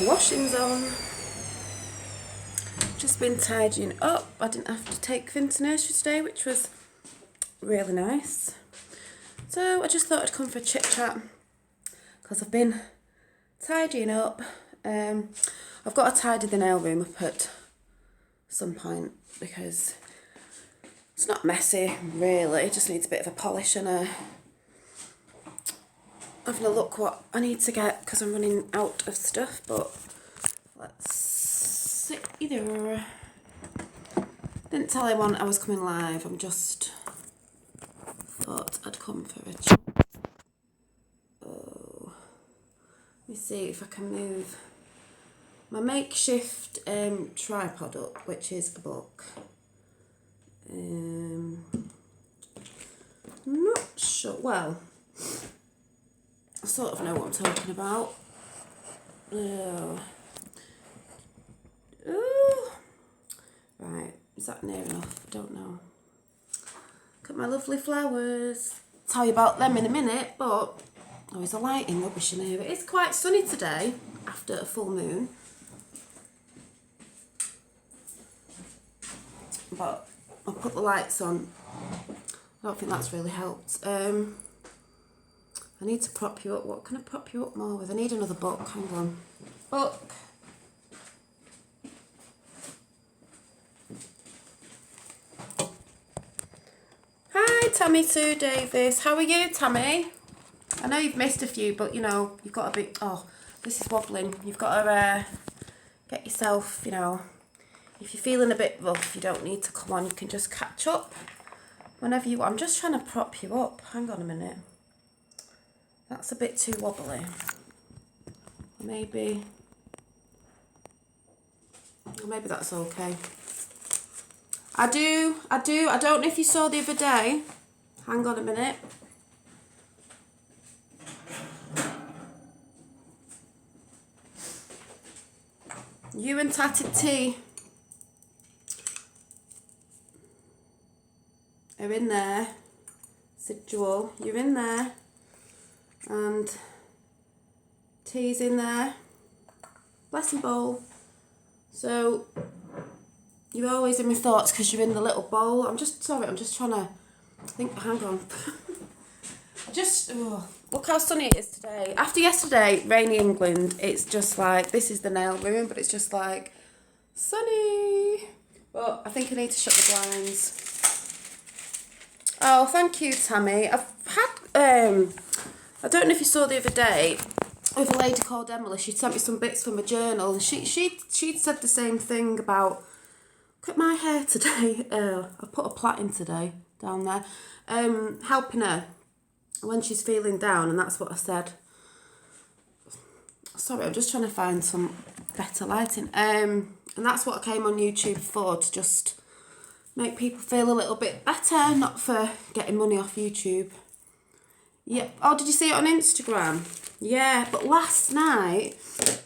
washing's on. Just been tidying up. I didn't have to take Finn to nursery today, which was really nice. So I just thought I'd come for a chit chat because I've been tidying up. I've got to tidy the nail room up at some point because it's not messy really, it just needs a bit of a polish and having a look what I need to get because I'm running out of stuff. But let's see. Either didn't tell anyone I was coming live, I'm just thought I'd come for a chat. Oh, let me see if I can move my makeshift tripod up, which is a book. I'm not sure, well, I sort of know what I'm talking about. Oh. Ooh. Right, is that near enough? I don't know. Look at my lovely flowers. Tell you about them in a minute, but there's a lighting rubbish in here. It is quite sunny today after a full moon. But I'll put the lights on. I don't think that's really helped. I need to prop you up. What can I prop you up more with? I need another book. Hang on. Book. Hi, Tammy Sue Davis. How are you, Tammy? I know you've missed a few, but you know, you've got to be... Oh, this is wobbling. You've got to get yourself, you know... If you're feeling a bit rough, you don't need to come on. You can just catch up whenever you want. I'm just trying to prop you up. Hang on a minute. That's a bit too wobbly. Maybe that's okay. I don't know if you saw the other day. Hang on a minute. You and Tatted T are in there. Sid Jewel, you're in there. And T's in there. Blessing bowl. So you're always in my thoughts because you're in the little bowl. I'm just trying to think. Hang on. Look how sunny it is today. After yesterday, rainy England, it's just like, this is the nail room, but it's just like sunny. But I think I need to shut the blinds. Oh, thank you, Tammy. I've had, I don't know if you saw the other day, with a lady called Emily, she sent me some bits from a journal, and she'd said the same thing about, look at my hair today. I put a plait in today, down there, helping her when she's feeling down, and that's what I said. Sorry, I'm just trying to find some better lighting. And that's what I came on YouTube for, to just make people feel a little bit better, not for getting money off YouTube. Yeah. Oh, did you see it on Instagram? Yeah, but last night,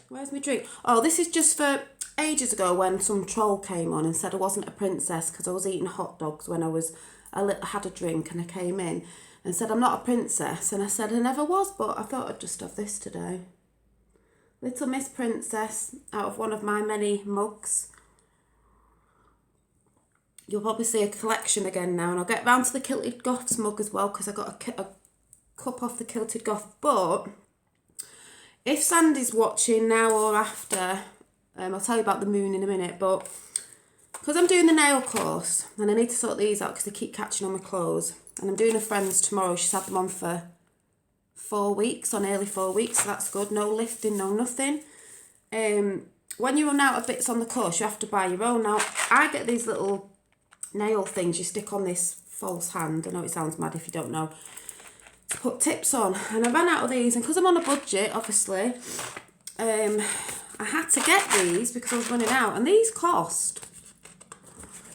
where's my drink? Oh, this is just for ages ago when some troll came on and said I wasn't a princess because I was eating hot dogs when I had a drink, and I came in and said I'm not a princess, and I said I never was, but I thought I'd just have this today. Little Miss Princess, out of one of my many mugs. You'll probably see a collection again now, and I'll get round to the Kilted Goths mug as well because I got a cup off the Kilted Goth. But if Sandy's watching now or after, I'll tell you about the moon in a minute, but because I'm doing the nail course and I need to sort these out because they keep catching on my clothes, and I'm doing a friend's tomorrow. She's had them on for 4 weeks, or nearly 4 weeks, so that's good. No lifting, no nothing. When you run out of bits on the course, you have to buy your own. Now, I get these little nail things you stick on this false hand. I know it sounds mad if you don't know. To put tips on. And I ran out of these, and because I'm on a budget, obviously, I had to get these because I was running out. And these cost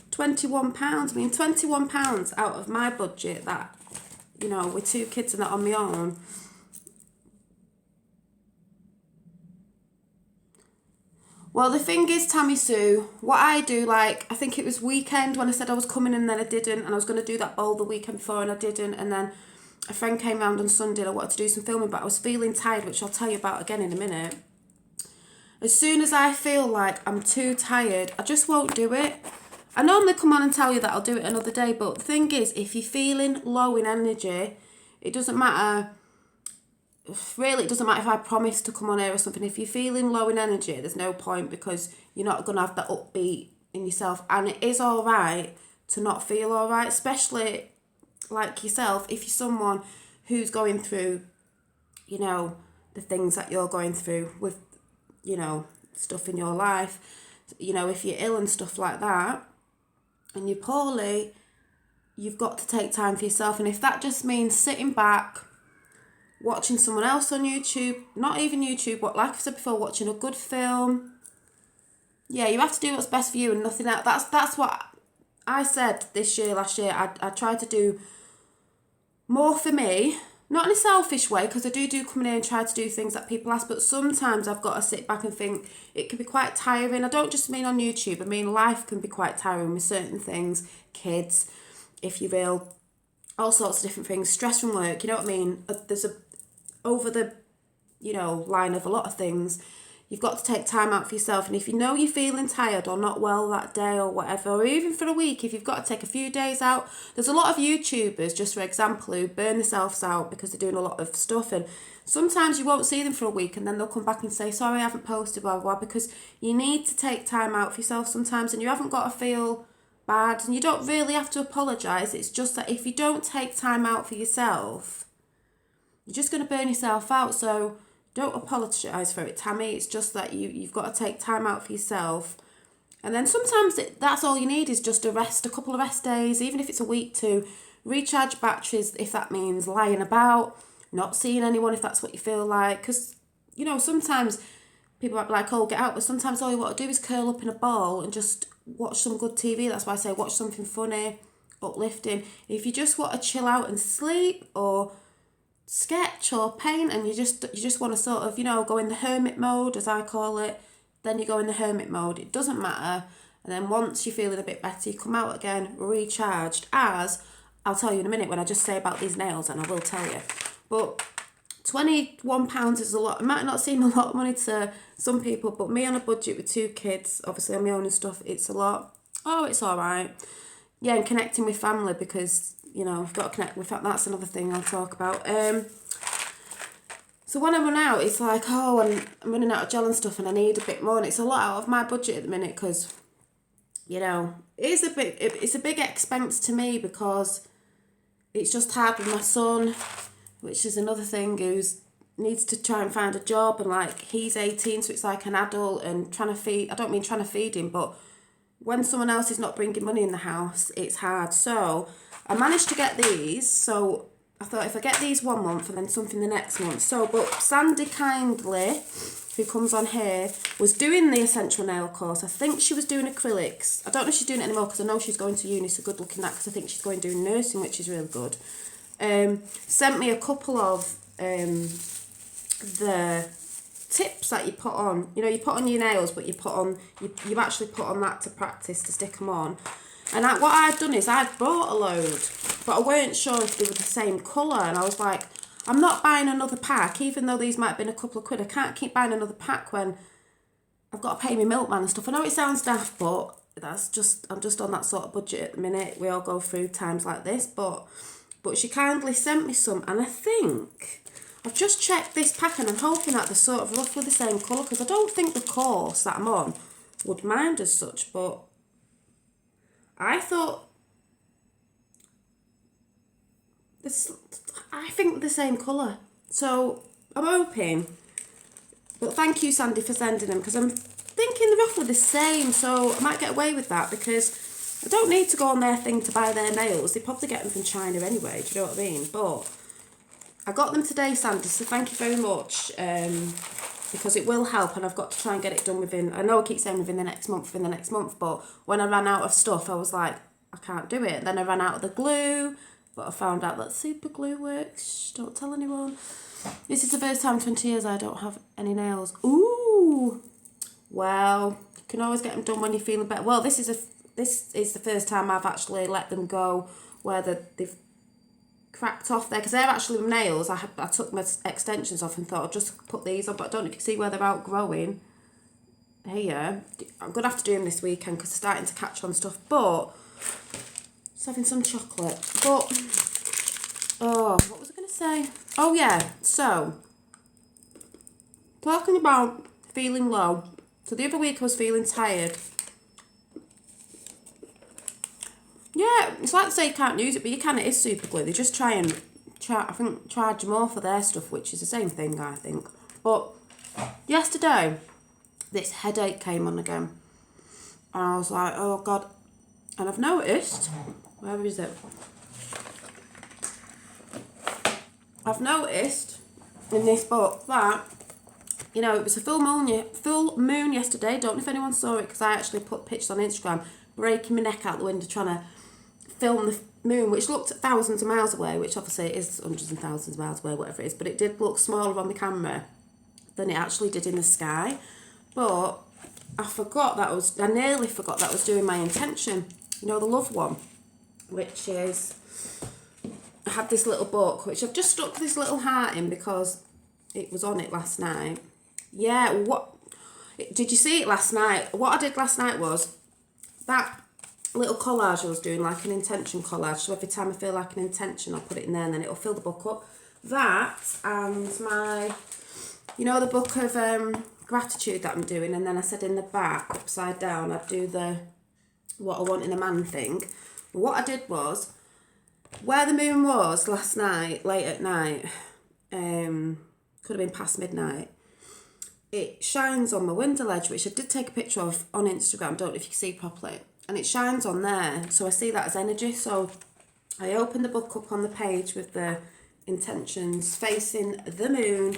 £21. I mean, £21 out of my budget that, you know, with 2 kids and that on my own. Well, the thing is, Tammy Sue, what I do, like, I think it was weekend when I said I was coming and then I didn't, and I was going to do that bowl the weekend before and I didn't, and then a friend came round on Sunday and I wanted to do some filming, but I was feeling tired, which I'll tell you about again in a minute. As soon as I feel like I'm too tired, I just won't do it. I normally come on and tell you that I'll do it another day, but the thing is, if you're feeling low in energy, it doesn't matter. Really, it doesn't matter if I promise to come on air or something. If you're feeling low in energy, there's no point, because you're not going to have that upbeat in yourself. And it is all right to not feel all right, especially like yourself, if you're someone who's going through, you know, the things that you're going through with, you know, stuff in your life. You know, if you're ill and stuff like that, and you're poorly, you've got to take time for yourself. And if that just means sitting back, watching someone else on YouTube, not even YouTube, but like I said before, watching a good film, yeah, you have to do what's best for you and nothing else. That's what I said last year. I tried to do more for me, not in a selfish way, because I do come in here and try to do things that people ask, but sometimes I've got to sit back and think it can be quite tiring. I don't just mean on YouTube, I mean life can be quite tiring with certain things, kids, if you will, all sorts of different things, stress from work, you know what I mean? There's over the, you know, line of a lot of things. You've got to take time out for yourself. And if you know you're feeling tired or not well that day or whatever, or even for a week, if you've got to take a few days out, there's a lot of YouTubers, just for example, who burn themselves out because they're doing a lot of stuff. And sometimes you won't see them for a week and then they'll come back and say, sorry, I haven't posted, blah, blah, blah, because you need to take time out for yourself sometimes, and you haven't got to feel bad, and you don't really have to apologise. It's just that if you don't take time out for yourself, you're just going to burn yourself out. So don't apologise for it, Tammy. It's just that you've got to take time out for yourself. And then sometimes that's all you need is just a couple of rest days, even if it's a week, to recharge batteries, if that means lying about, not seeing anyone if that's what you feel like. Because, you know, sometimes people might be like, oh, get out, but sometimes all you want to do is curl up in a ball and just watch some good TV. That's why I say watch something funny, uplifting. If you just want to chill out and sleep, or sketch or paint, and you just want to sort of, you know, go in the hermit mode, as I call it, then you go in the hermit mode. It doesn't matter. And then once you're feeling a bit better, you come out again recharged, as I'll tell you in a minute when I just say about these nails, and I will tell you. But £21 is a lot. It might not seem a lot of money to some people, but me on a budget with 2 kids, obviously on my own and stuff, it's a lot. Oh, it's all right. Yeah, and connecting with family, because, you know, I've got to connect with that. That's another thing I'll talk about. So when I run out, it's like, oh, I'm running out of gel and stuff, and I need a bit more. And it's a lot out of my budget at the minute, because, you know, it's a big expense to me, because it's just hard with my son, which is another thing, who's needs to try and find a job, and like he's 18, so it's like an adult, and trying to feed. I don't mean trying to feed him, but when someone else is not bringing money in the house, it's hard. So I managed to get these. So I thought if I get these 1 month and then something the next month. So, but Sandy Kindly, who comes on here, was doing the essential nail course. I think she was doing acrylics. I don't know if she's doing it anymore, because I know she's going to uni, so good luck in that, because I think she's going doing nursing, which is really good. Sent me a couple of the tips that you put on. You know, you put on your nails, but you actually put on that to practice to stick them on. And what I'd done is I'd bought a load, but I weren't sure if they were the same colour, and I was like, I'm not buying another pack, even though these might have been a couple of quid. I can't keep buying another pack when I've got to pay my milkman and stuff. I know it sounds daft, but I'm just on that sort of budget at the minute. We all go through times like this, but she kindly sent me some, and I think I've just checked this pack, and I'm hoping that they're sort of roughly the same colour, because I don't think the course that I'm on would mind as such, but I thought I think the same colour. So I'm hoping. But thank you, Sandy, for sending them, because I'm thinking they're roughly the same, so I might get away with that, because I don't need to go on their thing to buy their nails. They probably get them from China anyway, do you know what I mean? But I got them today, Sandy, so thank you very much, because it will help, and I've got to try and get it done within, I know I keep saying within the next month, but when I ran out of stuff, I was like, I can't do it. Then I ran out of the glue, but I found out that super glue works. Shh, don't tell anyone. This is the first time in 20 years I don't have any nails. Ooh, well, you can always get them done when you're feeling better. Well, this is the first time I've actually let them go where they've cracked off there, because they're actually nails. I took my extensions off and thought I'd just put these on, but I don't know if you can see where they're outgrowing. here. I'm going to have to do them this weekend because they're starting to catch on stuff. But just having some chocolate. But, oh, what was I going to say? Oh, yeah. So, talking about feeling low. So the other week I was feeling tired. Yeah, it's like to say you can't use it, but you can. It is super glue. They just try, I think, charge more for their stuff, which is the same thing, I think. But yesterday, this headache came on again. And I was like, oh, God. And I've noticed, where is it? I've noticed in this book that, you know, it was a full moon yesterday. Don't know if anyone saw it because I actually put pictures on Instagram, breaking my neck out the window trying to film the moon, which looked thousands of miles away, which obviously it is hundreds and thousands of miles away, whatever it is, but it did look smaller on the camera than it actually did in the sky. But I nearly forgot that I was doing my intention, you know, the love one, which is, I had this little book, which I've just stuck this little heart in because it was on it last night. Yeah, did you see it last night? What I did last night was that little collage I was doing, like an intention collage. So every time I feel like an intention, I'll put it in there and then it'll fill the book up. That and my, you know, the book of gratitude that I'm doing. And then I said in the back, upside down, I'd do the what I want in a man thing. But what I did was, where the moon was last night, late at night, could have been past midnight, it shines on my window ledge, which I did take a picture of on Instagram, don't know if you can see properly. And it shines on there, so I see that as energy. So I opened the book up on the page with the intentions facing the moon,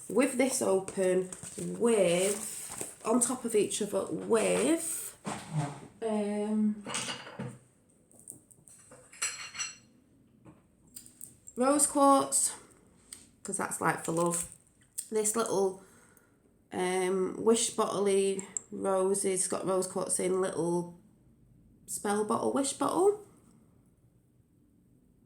with this open, with, on top of each other, with, rose quartz, because that's like for love. This little wish bottle-y roses, got rose quartz in, little spell bottle, wish bottle.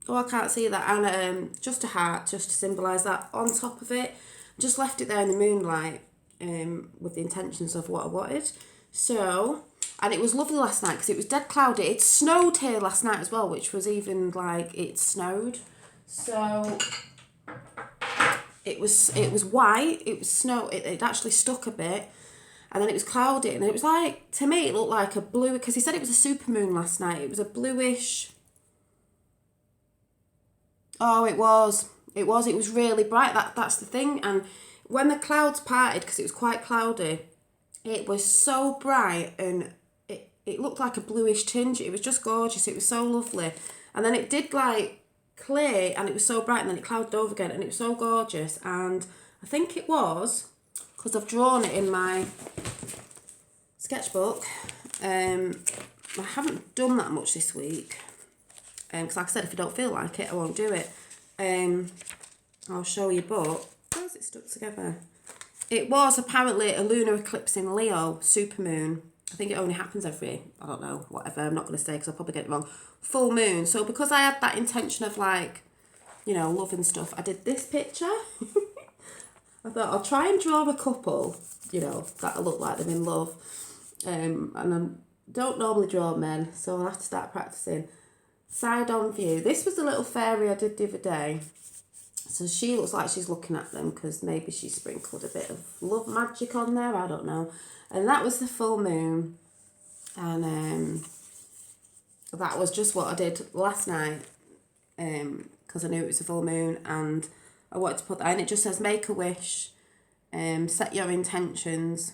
Oh, I can't see that. And just a heart, just to symbolise that on top of it. Just left it there in the moonlight with the intentions of what I wanted. So, and it was lovely last night because it was dead cloudy. It snowed here last night as well, which was even like it snowed. So it was white. It was snow. It actually stuck a bit. And then it was cloudy, and it was like, to me, it looked like a blue, because he said it was a supermoon last night. It was a bluish. Oh, it was really bright. That's the thing. And when the clouds parted, because it was quite cloudy, it was so bright, and it looked like a bluish tinge. It was just gorgeous. It was so lovely. And then it did like clear, and it was so bright, and then it clouded over again, and it was so gorgeous. And I think it was, because I've drawn it in my sketchbook. I haven't done that much this week. Because like I said, if I don't feel like it, I won't do it. I'll show you, but how is it stuck together? It was apparently a lunar eclipse in Leo, supermoon. I think it only happens every, I don't know, whatever. I'm not going to say because I'll probably get it wrong. Full moon. So because I had that intention of like, you know, love and stuff, I did this picture. I thought I'll try and draw a couple, you know, that'll look like they're in love. And I don't normally draw men, so I'll have to start practicing. Side on view. This was the little fairy I did the other day. So she looks like she's looking at them because maybe she sprinkled a bit of love magic on there, I don't know. And that was the full moon. And that was just what I did last night. Because I knew it was a full moon and I wanted to put that in. It just says make a wish, set your intentions,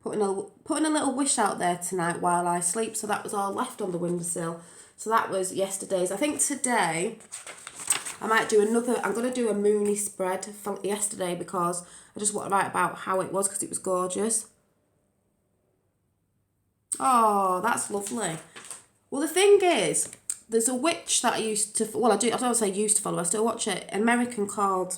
putting a little wish out there tonight while I sleep. So that was all left on the windowsill. So that was yesterday's. I think today I might do another, I'm going to do a moony spread for yesterday because I just want to write about how it was because it was gorgeous. Oh, that's lovely. Well, the thing is, there's a witch that I used to, well, I don't say used to follow, I still watch it, American, called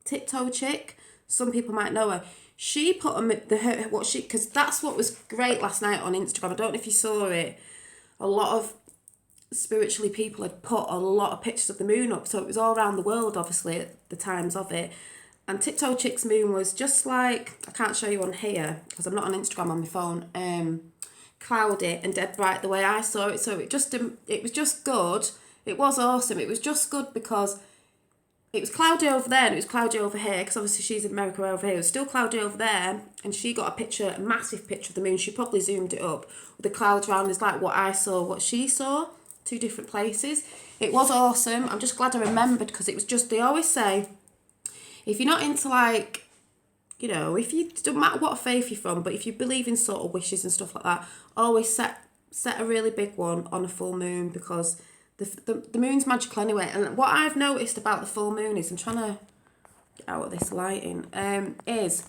Tiptoe Chick. Some people might know her. She put because that's what was great last night on Instagram. I don't know if you saw it. A lot of spiritually people had put a lot of pictures of the moon up, so it was all around the world, obviously, at the times of it. And Tiptoe Chick's moon was just like, I can't show you on here because I'm not on Instagram on my phone, cloudy and dead bright the way I saw it. So it was just good. It was awesome. It was just good because it was cloudy over there and it was cloudy over here, because obviously she's in America, over here. It was still cloudy over there, and she got a picture, a massive picture of the moon. She probably zoomed it up with the clouds around. It's like what I saw, what she saw, two different places. It was awesome. I'm just glad I remembered, because it was just, they always say, if you're not into like, you know, if you, don't matter what faith you're from, but if you believe in sort of wishes and stuff like that, always set a really big one on a full moon, because the moon's magical anyway. And what I've noticed about the full moon is, I'm trying to get out of this lighting, is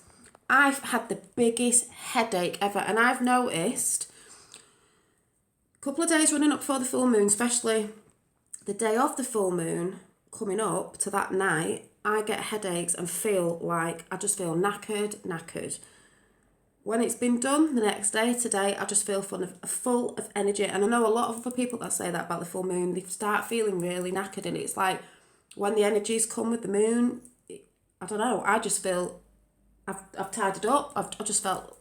I've had the biggest headache ever. And I've noticed a couple of days running up before the full moon, especially the day of the full moon coming up to that night, I get headaches and feel like, I just feel knackered. When it's been done the next day, today, I just feel full of energy. And I know a lot of other people that say that about the full moon, they start feeling really knackered. And it's like, when the energies come with the moon, I don't know, I just feel, I've tidied up, I've just felt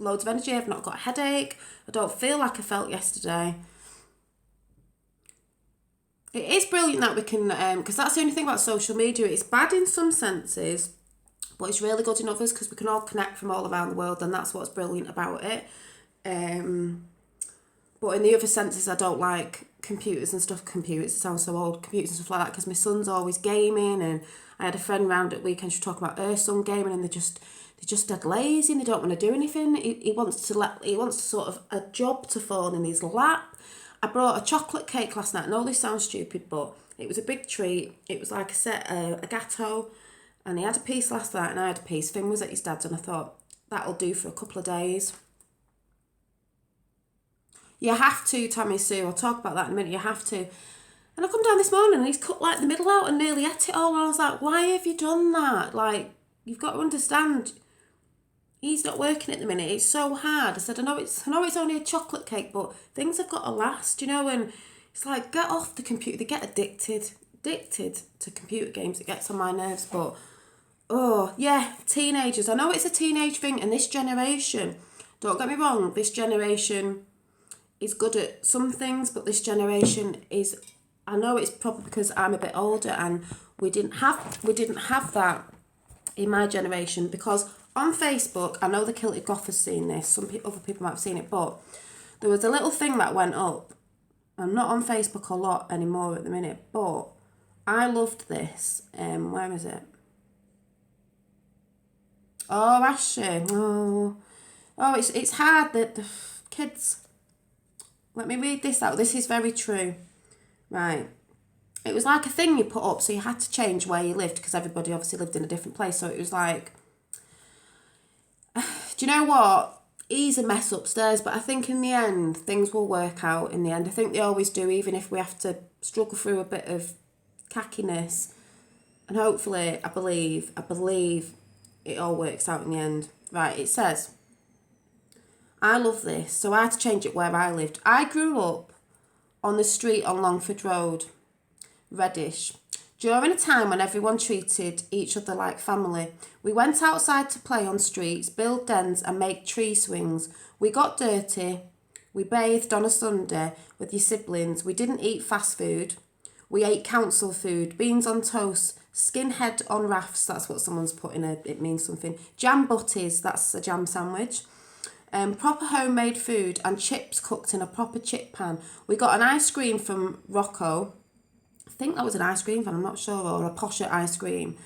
loads of energy, I've not got a headache, I don't feel like I felt yesterday. It is brilliant that we can, because that's the only thing about social media, it's bad in some senses, but it's really good in others, because we can all connect from all around the world, and that's what's brilliant about it. But in the other senses, I don't like computers and stuff. Computers, it sounds so old, computers and stuff like that, because my son's always gaming, and I had a friend round at weekend, she was talking about her son gaming, and they're just dead lazy, and they don't want to do anything. He wants to sort of a job to fall in his lap. I brought a chocolate cake last night. I know this sounds stupid, but it was a big treat. It was like a gâteau, and he had a piece last night and I had a piece. Finn was at his dad's, and I thought, that'll do for a couple of days. You have to, Tammy Sue, I'll talk about that in a minute, you have to. And I come down this morning and he's cut like the middle out and nearly ate it all, and I was like, why have you done that? Like, you've got to understand, he's not working at the minute, it's so hard. I said, I know it's only a chocolate cake, but things have got to last, you know. And it's like, get off the computer. They get addicted to computer games. It gets on my nerves. But oh yeah, teenagers, I know it's a teenage thing, and this generation, don't get me wrong, this generation is good at some things, but this generation is, I know it's probably because I'm a bit older and we didn't have that in my generation, because on Facebook, I know the Kilted Goth has seen this, some other people might have seen it, but there was a little thing that went up. I'm not on Facebook a lot anymore at the minute, but I loved this. Where is it? Oh, Ashley. Oh, it's hard that the kids. Let me read this out. This is very true. Right. It was like a thing you put up, so you had to change where you lived, because everybody obviously lived in a different place. So it was like, do you know what? He's a mess upstairs, but I think in the end, things will work out in the end. I think they always do, even if we have to struggle through a bit of cackiness. And hopefully, I believe it all works out in the end. Right, it says, I love this, so I had to change it where I lived. I grew up on the street on Longford Road, Reddish. During a time when everyone treated each other like family, we went outside to play on streets, build dens and make tree swings. We got dirty. We bathed on a Sunday with your siblings. We didn't eat fast food. We ate council food, beans on toast, skinhead on rafts, that's what someone's put in it means something. Jam butties, that's a jam sandwich. Proper homemade food and chips cooked in a proper chip pan. We got an ice cream from Rocco. I think that was an ice cream van, I'm not sure, or a posher ice cream.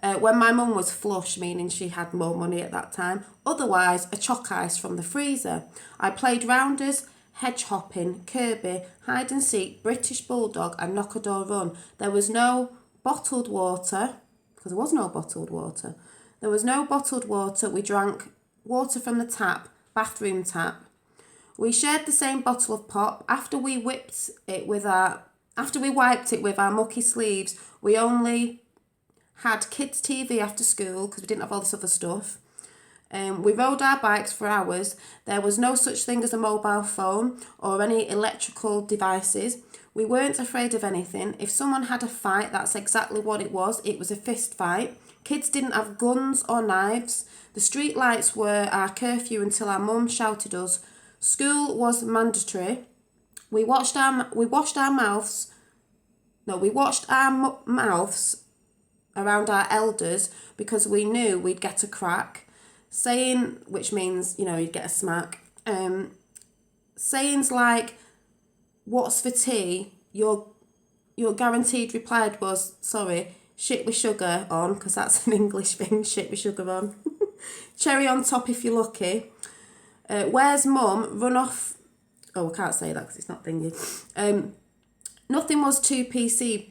When my mum was flush, meaning she had more money at that time. Otherwise, a choc ice from the freezer. I played rounders, hedge hopping, Kirby, hide and seek, British bulldog and knock a door run. There was no bottled water, because there was no bottled water. There was no bottled water. We drank water from the tap, bathroom tap. We shared the same bottle of pop. After we wiped it with our mucky sleeves, we only had kids' TV after school because we didn't have all this other stuff. We rode our bikes for hours. There was no such thing as a mobile phone or any electrical devices. We weren't afraid of anything. If someone had a fight, that's exactly what it was. It was a fist fight. Kids didn't have guns or knives. The street lights were our curfew until our mum shouted us. School was mandatory. We washed our mouths. No, we washed our mouths around our elders because we knew we'd get a crack. Saying, which means, you know, you'd get a smack. Sayings like, "What's for tea?" Your guaranteed reply was, sorry, shit with sugar on, because that's an English thing, shit with sugar on. Cherry on top if you're lucky. Where's mum? Run off. Oh, I can't say that because it's not thingy. Nothing was too PC.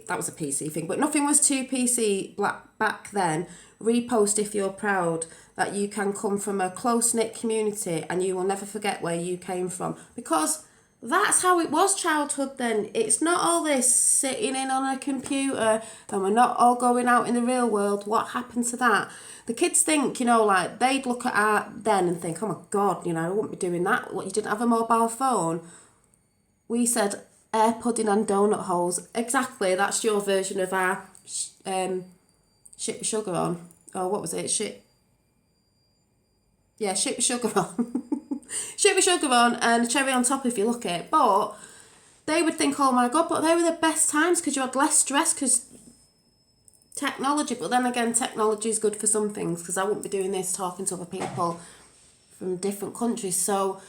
That was a PC thing, but nothing was too PC back then. Repost if you're proud that you can come from a close-knit community and you will never forget where you came from. Because that's how it was childhood then. It's not all this sitting in on a computer and we're not all going out in the real world. What happened to that? The kids think, you know, like they'd look at our then and think, oh my God, you know, I wouldn't be doing that. What, you didn't have a mobile phone? We said air pudding and donut holes. Exactly, that's your version of our shit with sugar on. Oh, what was it? Shit with sugar on. Shit with sugar on and a cherry on top if you look at it. But they would think, oh my God, but they were the best times because you had less stress because technology. But then again, technology is good for some things because I wouldn't be doing this talking to other people from different countries. So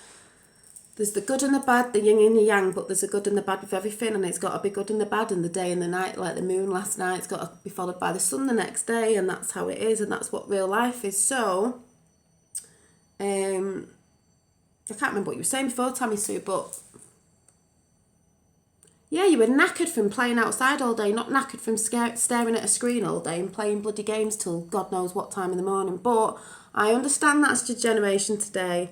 there's the good and the bad, the yin and the yang, but there's a good and the bad with everything, and it's got to be good and the bad, and the day and the night, like the moon last night, it's got to be followed by the sun the next day, and that's how it is, and that's what real life is. So, I can't remember what you were saying before, Tammy Sue, but yeah, you were knackered from playing outside all day, not knackered from staring at a screen all day and playing bloody games till God knows what time in the morning. But I understand that's the generation today.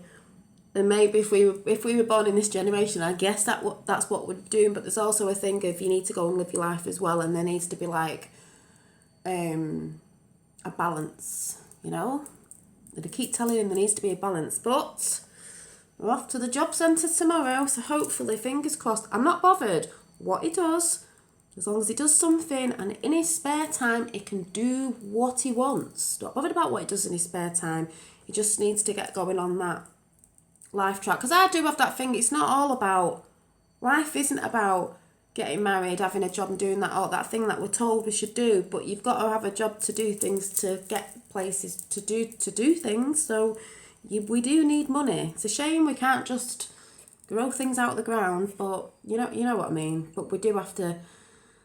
And maybe if we were born in this generation, I guess that's what we're doing. But there's also a thing of you need to go and live your life as well, and there needs to be like a balance, you know. And I keep telling him there needs to be a balance. But we're off to the job centre tomorrow, so hopefully, fingers crossed. I'm not bothered what he does, as long as he does something, and in his spare time, he can do what he wants. Not bothered about what he does in his spare time. He just needs to get going on that life track, because I do have that thing. It's not all about life. Isn't about getting married, having a job, and doing that thing that we're told we should do. But you've got to have a job to do things, to get places, to do things. So we do need money. It's a shame we can't just grow things out of the ground, but you know what I mean. But we do have to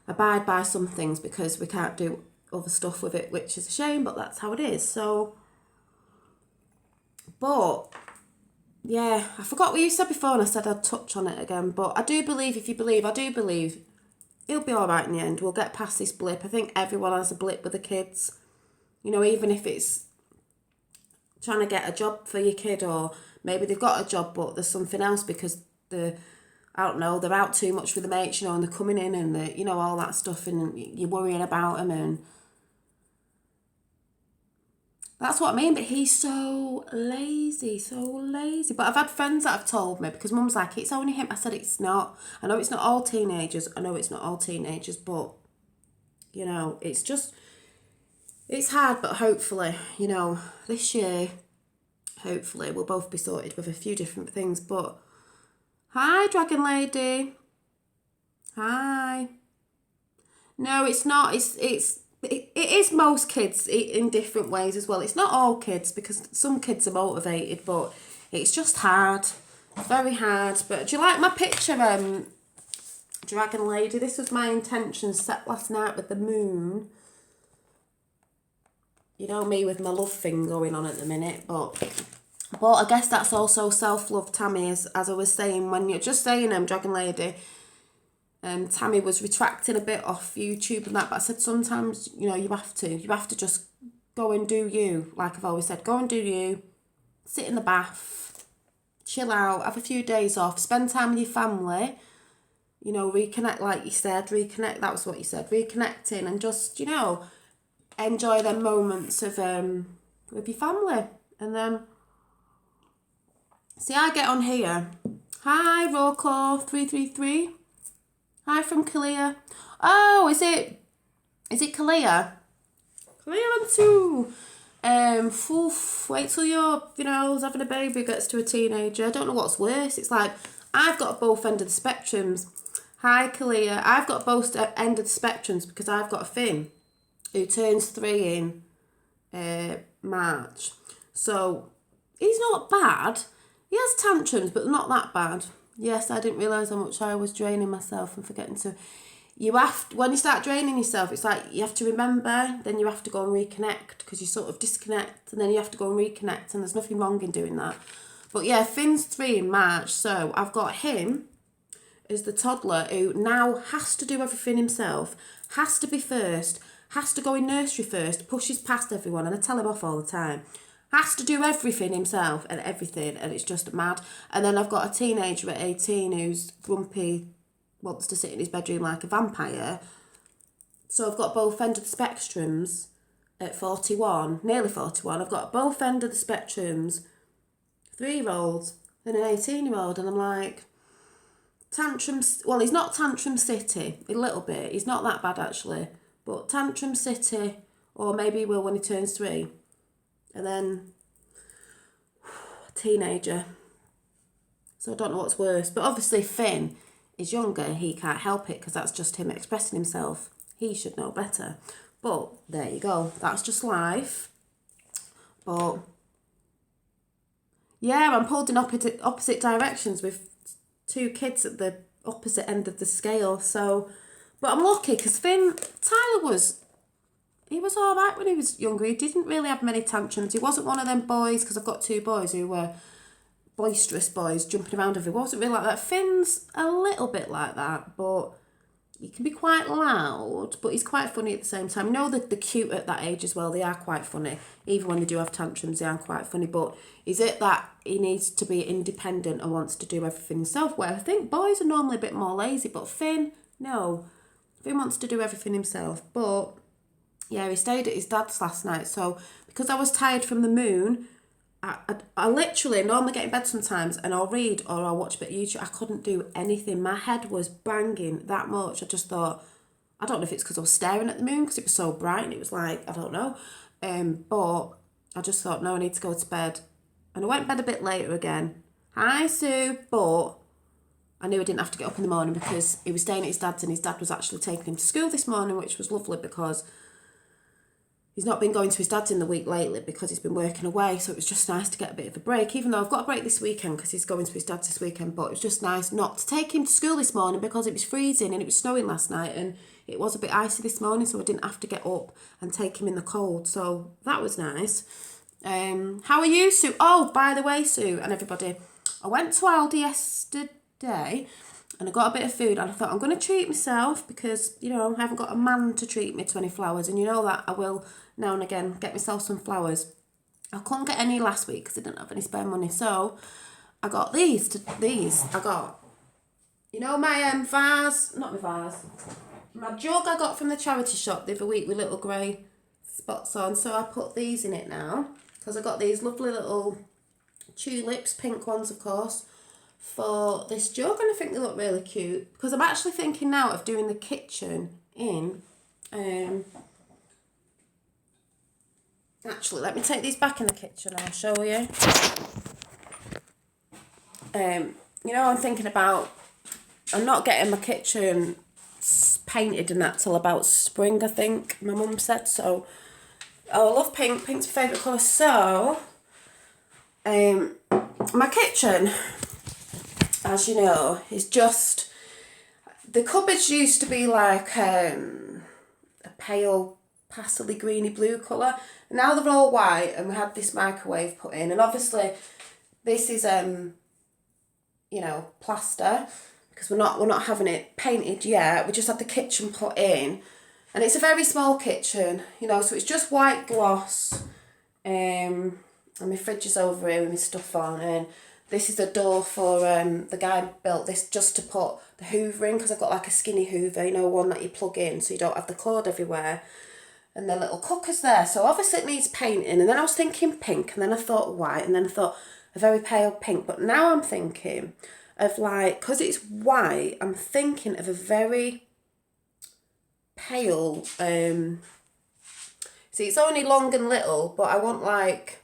abide by some things because we can't do other stuff with it, which is a shame. But that's how it is. So, but. Yeah, I forgot what you said before and I said I'd touch on it again. But I do believe, I do believe he'll be all right in the end. We'll get past this blip. I think everyone has a blip with the kids. You know, even if it's trying to get a job for your kid, or maybe they've got a job but there's something else because they're out too much with the mates, you know, and they're coming in and you know, all that stuff, and you're worrying about them, and that's what I mean. But he's so lazy. But I've had friends that have told me, because mum's like, it's only him. I said, it's not. I know it's not all teenagers, but, you know, it's hard. But hopefully, you know, this year, hopefully we'll both be sorted with a few different things. But, hi, Dragon Lady. Hi. No, it's not. It is most kids in different ways as well. It's not all kids, because some kids are motivated, but it's just hard. Very hard. But do you like my picture, Dragon Lady? This was my intention set last night with the moon. You know me with my love thing going on at the minute, but I guess that's also self-love, Tammy, as I was saying, when you're just saying Dragon Lady. Tammy was retracting a bit off YouTube and that, but I said sometimes, you know, you have to just go and do you. Like I've always said, go and do you, sit in the bath, chill out, have a few days off, spend time with your family, you know, reconnect, like you said, that was what you said, reconnecting, and just, you know, enjoy them moments of with your family. And then see, I get on here. Hi, Rocco333. Hi from Kalia. Oh, is it Kalia? Clear on two. Wait till you're, having a baby, gets to a teenager. I don't know what's worse. It's like, I've got both end of the spectrums. Hi, Kalia. I've got both end of the spectrums because I've got a Finn who turns 3 in March. So, he's not bad. He has tantrums, but not that bad. Yes, I didn't realise how much I was draining myself and forgetting to... when you start draining yourself, it's like you have to remember, then you have to go and reconnect because you sort of disconnect and then you have to go and reconnect, and there's nothing wrong in doing that. But yeah, Finn's 3 in March, so I've got him as the toddler who now has to do everything himself, has to be first, has to go in nursery first, pushes past everyone, and I tell him off all the time. Has to do everything himself and everything, and it's just mad. And then I've got a teenager at 18 who's grumpy, wants to sit in his bedroom like a vampire. So I've got both ends of the spectrums at 41, nearly 41. I've got both ends of the spectrums, 3-year-olds and an 18-year-old, and I'm like, tantrums. Well, he's not tantrum city, a little bit. He's not that bad actually, but tantrum city, or maybe he will when he turns 3. And then teenager. So I don't know what's worse. But obviously Finn is younger. He can't help it because that's just him expressing himself. He should know better. But there you go. That's just life. But yeah, I'm pulled in opposite directions with 2 kids at the opposite end of the scale. So, but I'm lucky because Tyler was all right when he was younger. He didn't really have many tantrums. He wasn't one of them boys, because I've got 2 boys who were boisterous boys jumping around everywhere. He wasn't really like that. Finn's a little bit like that, but he can be quite loud, but he's quite funny at the same time. That they're cute at that age as well. They are quite funny. Even when they do have tantrums, they are quite funny. But is it that he needs to be independent and wants to do everything himself? Where I think boys are normally a bit more lazy, but Finn, no. Finn wants to do everything himself. But yeah, he stayed at his dad's last night. So because I was tired from the moon, I literally normally get in bed sometimes and I'll read or I'll watch a bit of YouTube. I couldn't do anything. My head was banging that much. I just thought, I don't know if it's because I was staring at the moon because it was so bright and it was like, I don't know. But I just thought, no, I need to go to bed. And I went to bed a bit later again. Hi, Sue. But I knew I didn't have to get up in the morning because he was staying at his dad's and his dad was actually taking him to school this morning, which was lovely because he's not been going to his dad's in the week lately because he's been working away, so it was just nice to get a bit of a break, even though I've got a break this weekend because he's going to his dad's this weekend, but it was just nice not to take him to school this morning because it was freezing and it was snowing last night and it was a bit icy this morning, so I didn't have to get up and take him in the cold, so that was nice. How are you, Sue? Oh, by the way, Sue and everybody, I went to Aldi yesterday and I got a bit of food and I thought I'm going to treat myself because, I haven't got a man to treat me to any flowers, and that I will now and again get myself some flowers. I couldn't get any last week because I didn't have any spare money, so I got these. I got, my vase, not my vase, my jug I got from the charity shop the other week with little grey spots on, so I put these in it now because I got these lovely little tulips, pink ones of course, for this jug, and I think they look really cute because I'm actually thinking now of doing the kitchen in actually let me take these back in the kitchen and I'll show you. I'm thinking about, I'm not getting my kitchen painted and that till about spring, I think my mum said, so I love pink. Pink's my favourite colour. So my kitchen, as you know, is just, the cupboards used to be like a pale pastely greeny blue colour. Now they're all white and we had this microwave put in, and obviously this is plaster because we're not having it painted yet. We just had the kitchen put in and it's a very small kitchen, so it's just white gloss, and my fridge is over here with my stuff on, and this is the door for, the guy built this just to put the hoover in because I've got like a skinny hoover, one that you plug in so you don't have the cord everywhere, and the little cooker's there, so obviously it needs painting. And then I was thinking pink, and then I thought white, and then I thought a very pale pink, but now I'm thinking of because it's white, I'm thinking of a very pale, is See, it's only long and little, but I want like...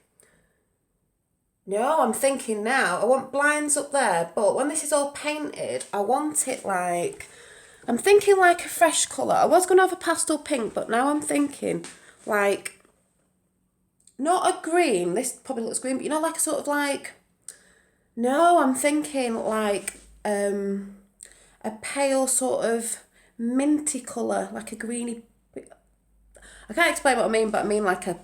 No, I'm thinking now, I want blinds up there, but when this is all painted, I want it like... I'm thinking like a fresh colour. I was going to have a pastel pink, but now I'm thinking like... Not a green, this probably looks green, but you know, like a sort of like... No, I'm thinking like a pale sort of minty colour, like a greeny... I can't explain what I mean, but I mean like a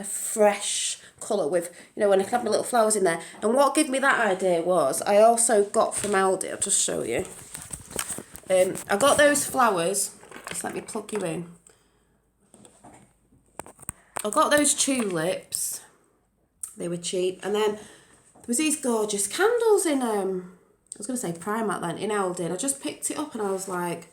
fresh colour with, you know, when I can have my little flowers in there. And what gave me that idea was, I also got from Aldi, I'll just show you. I got those flowers, just let me plug you in. I got those tulips, they were cheap, and then there was these gorgeous candles in, I was going to say Primark then, in Aldi, and I just picked it up and I was like,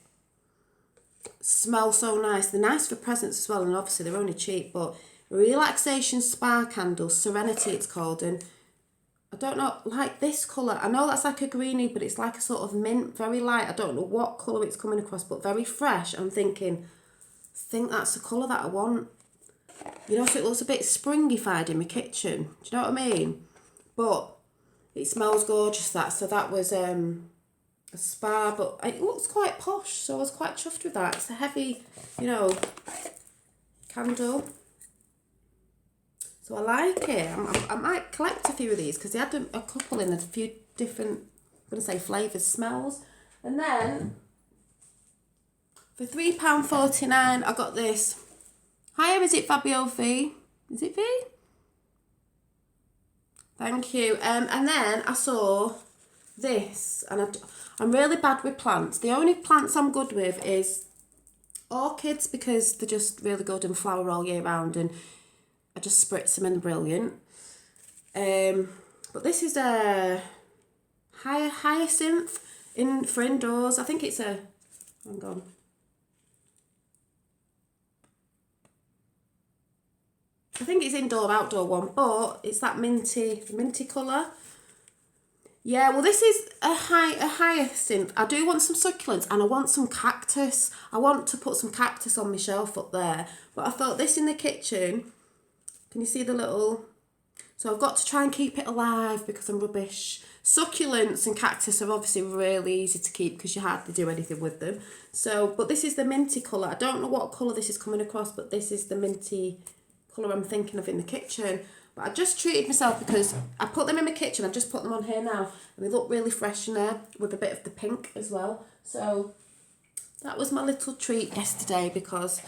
smell so nice. They're nice for presents as well, and obviously they're only cheap, but relaxation spa candle, Serenity it's called, and I don't know, like this colour, I know that's like a greenie, but it's like a sort of mint, very light. I don't know what colour it's coming across, but very fresh. I'm thinking, I think that's the colour that I want. You know, so it looks a bit springified in my kitchen. Do you know what I mean? But it smells gorgeous, that. So that was a spa, but it looks quite posh, so I was quite chuffed with that. It's a heavy, you know, candle. So I like it. I might collect a few of these because they had a couple in a few different, I'm going to say flavours, smells. And then for £3.49 I got this. Hiya, is it Fabio V? Is it V? Thank you. And then I saw this, and I'm really bad with plants. The only plants I'm good with is orchids because they're just really good and flower all year round, and I just spritz them and brilliant. But this is a hyacinth for indoors. I think it's a... Hang on. I think it's indoor-outdoor one, but it's that minty colour. Yeah, well, this is a hyacinth. I do want some succulents and I want some cactus. I want to put some cactus on my shelf up there. But I thought this in the kitchen... Can you see the little... So I've got to try and keep it alive because I'm rubbish. Succulents and cactus are obviously really easy to keep because you hardly do anything with them. So, but this is the minty colour. I don't know what colour this is coming across, but this is the minty colour I'm thinking of in the kitchen. But I just treated myself because I put them in my kitchen. I've just put them on here now. And they look really fresh in there with a bit of the pink as well. So that was my little treat yesterday because,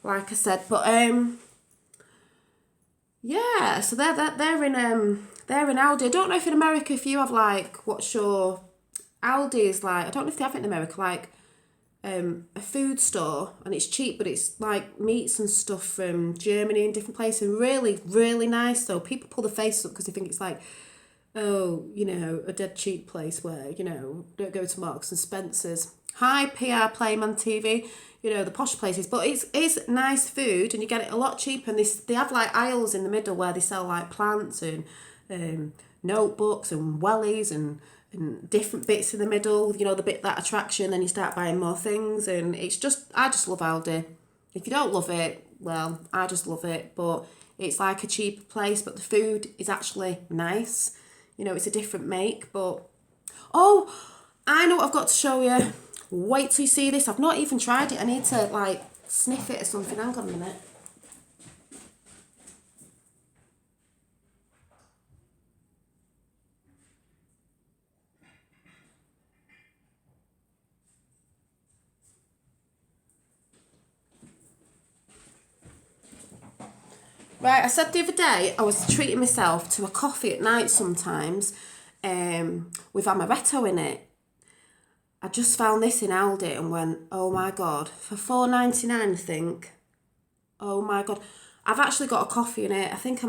like I said, but... yeah, so they're in Aldi. I don't know if in America, if you have like, what's your... Aldi is like, I don't know if they have it in America, like a food store, and it's cheap, but it's like meats and stuff from Germany and different places. Really, really nice though. People pull their faces up because they think it's like, oh, you know, a dead cheap place where, you know, don't go to Marks and Spencer's. Hi, PR Playman TV. You know, the posh places, but it's nice food and you get it a lot cheaper, and they have like aisles in the middle where they sell like plants and notebooks and wellies and different bits in the middle, you know, the bit that attracts you, and then you start buying more things, and it's just, I just love Aldi. If you don't love it, well, I just love it, but it's like a cheaper place, but the food is actually nice. You know, it's a different make, but... Oh, I know what I've got to show you. Wait till you see this. I've not even tried it. I need to, like, sniff it or something. Hang on a minute. Right, I said the other day I was treating myself to a coffee at night sometimes with amaretto in it. I just found this in Aldi and went, oh my God, for $4.99 I think. Oh my God. I've actually got a coffee in it. I think I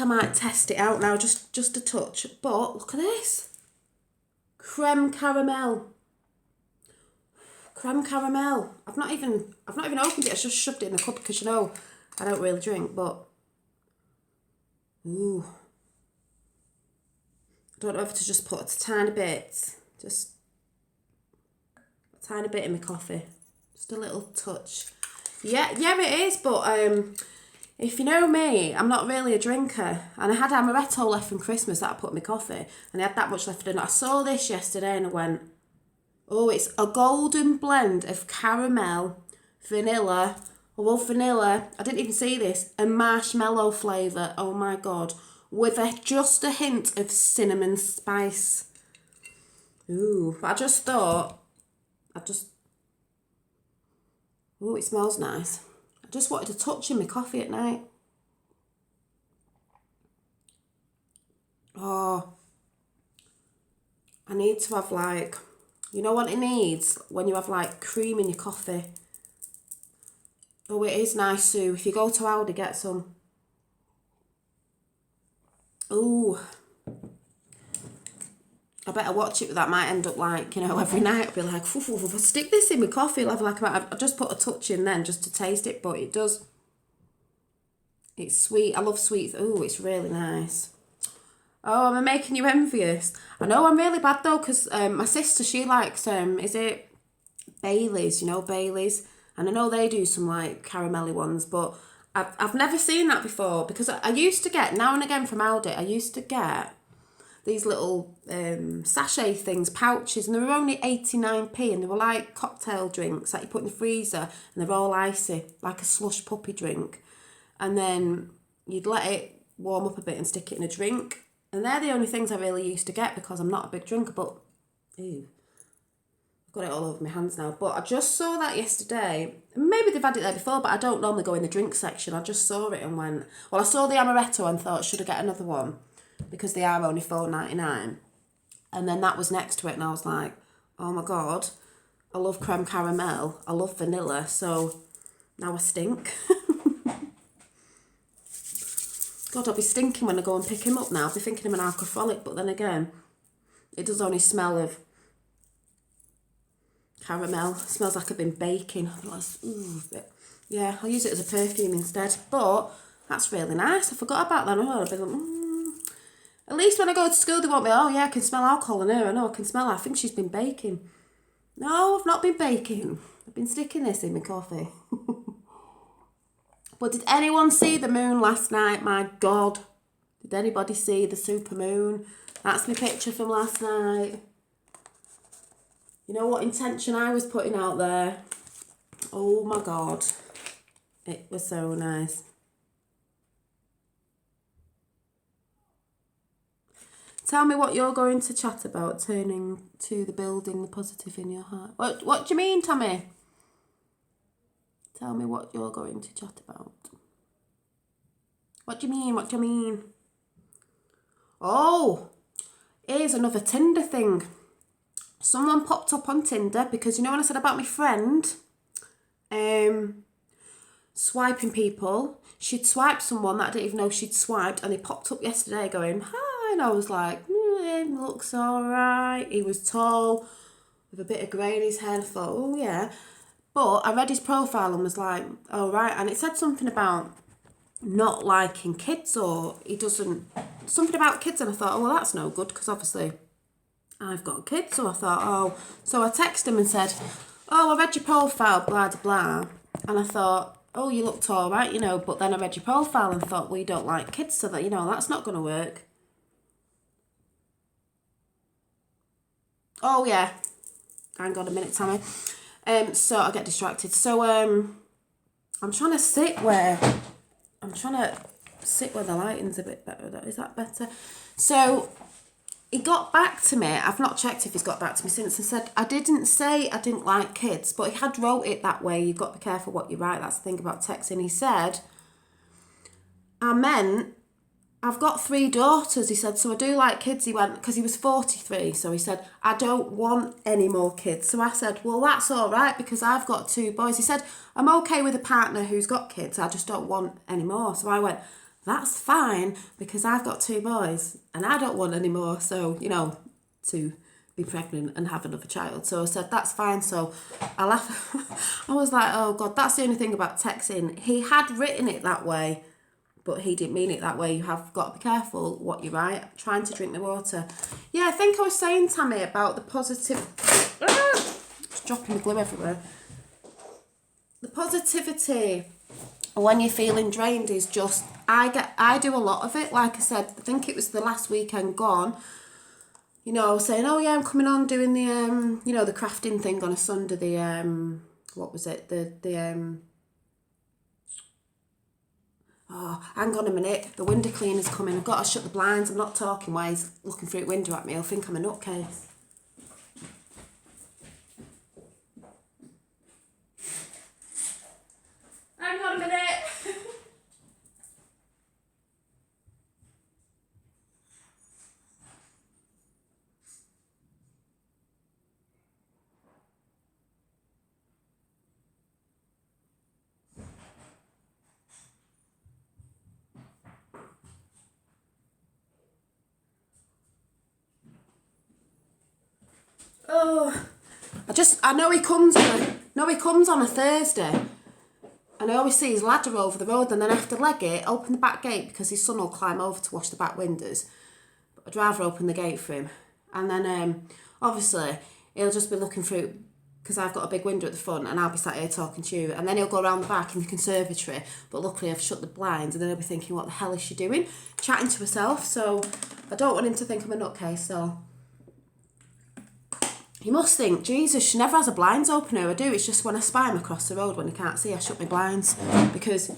might test it out now, just a touch. But look at this. Creme caramel. Creme caramel. I've not even opened it. I just shoved it in the cup because, you know, I don't really drink, but ooh. I don't know if to just put a tiny bit in my coffee. Just a little touch. Yeah, it is, but if you know me, I'm not really a drinker. And I had amaretto left from Christmas that I put in my coffee, and I had that much left in it. I saw this yesterday and I went, oh, it's a golden blend of caramel, vanilla, I love vanilla, I didn't even see this, and marshmallow flavour, oh my God, with just a hint of cinnamon spice. Ooh, but I just thought, ooh, it smells nice. I just wanted to touch in my coffee at night. Oh, I need to have like, you know what it needs? When you have like cream in your coffee. Oh, it is nice, Sue. If you go to Aldi, get some. Ooh. I better watch it, but that might end up like, you know, every night I'll be like, if I stick this in my coffee, I'll have like, I just put a touch in then just to taste it, but it does. It's sweet. I love sweet. Ooh, it's really nice. Oh, am I making you envious? I know I'm really bad though, because my sister, she likes, is it Bailey's, you know, Bailey's? And I know they do some like caramelly ones, but I've never seen that before, because I used to get, now and again from Aldi, I used to get these little sachet things, pouches, and they were only 89p, and they were like cocktail drinks that you put in the freezer, and they're all icy, like a slush puppy drink. And then you'd let it warm up a bit and stick it in a drink. And they're the only things I really used to get, because I'm not a big drinker, but ew. I've got it all over my hands now. But I just saw that yesterday. Maybe they've had it there before, but I don't normally go in the drink section. I just saw it and went, well, I saw the amaretto and thought, should I get another one? Because they are only $4.99. And then that was next to it, and I was like, oh my God, I love creme caramel. I love vanilla, so now I stink. God, I'll be stinking when I go and pick him up now. I'll be thinking I'm an alcoholic, but then again, it does only smell of caramel. It smells like I've been baking. Yeah, I'll use it as a perfume instead. But that's really nice. I forgot about that. Oh, I'll be like, At least when I go to school, they want me, oh yeah, I can smell alcohol in her. I know I can smell her. I think she's been baking. No, I've not been baking. I've been sticking this in my coffee. But did anyone see the moon last night? My God. Did anybody see the super moon? That's my picture from last night. You know what intention I was putting out there? Oh my God. It was so nice. Tell me what you're going to chat about, turning to the building the positive in your heart. What do you mean, Tommy? Tell me what you're going to chat about. What do you mean? What do you mean? Oh, here's another Tinder thing. Someone popped up on Tinder, because you know when I said about my friend swiping people, she'd swiped someone that I didn't even know she'd swiped, and they popped up yesterday going, hi, and I was like, looks alright. He was tall, with a bit of grey in his hair. I thought, oh yeah. But I read his profile and was like, oh right, and it said something about not liking kids, or he doesn't, something about kids, and I thought, oh well, that's no good, because obviously I've got kids. So I thought, oh, so I texted him and said, oh, I read your profile, blah blah blah, and I thought, oh, you looked all right, you know, but then I read your profile and thought, well, you don't like kids, so that, you know, that's not going to work. Oh yeah, hang on a minute, Tammy. So I get distracted. So I'm trying to sit where the lighting's a bit better. Is that better? So he got back to me. I've not checked if he's got back to me since, and said, I didn't say I didn't like kids, but he had wrote it that way. You've got to be careful what you write. That's the thing about texting. He said, I meant, I've got 3 daughters, he said, so I do like kids. He went, because he was 43, so he said, I don't want any more kids. So I said, well, that's all right, because I've got 2 boys. He said, I'm okay with a partner who's got kids, I just don't want any more. So I went, that's fine, because I've got 2 boys, and I don't want any more, so, you know, to be pregnant and have another child. So I said, that's fine. So I laughed. I was like, oh God, that's the only thing about texting. He had written it that way, but he didn't mean it that way. You have got to be careful what you write. Trying to drink the water. Yeah, I think I was saying, Tammy, about the positive... Just dropping the glue everywhere. the positivity when you're feeling drained is just, I do a lot of it. Like I said, I think it was the last weekend gone, you know, saying, oh yeah, I'm coming on doing the, you know, the crafting thing on a Sunday, the, what was it, oh, hang on a minute, the window cleaner's coming, I've got to shut the blinds, I'm not talking while he's looking through the window at me, he'll think I'm a nutcase. Hang on a minute. Oh, I know he comes on a Thursday, and I always see his ladder over the road, and then I have to leg it, open the back gate because his son will climb over to wash the back windows. But I'd rather open the gate for him, and then obviously he'll just be looking through because I've got a big window at the front, and I'll be sat here talking to you, and then he'll go around the back in the conservatory. But luckily I've shut the blinds, and then he'll be thinking, what the hell is she doing? Chatting to herself. So I don't want him to think I'm a nutcase. So. You must think, Jesus, she never has her blinds open. I do. It's just when I spy him across the road when he can't see, I shut my blinds. Because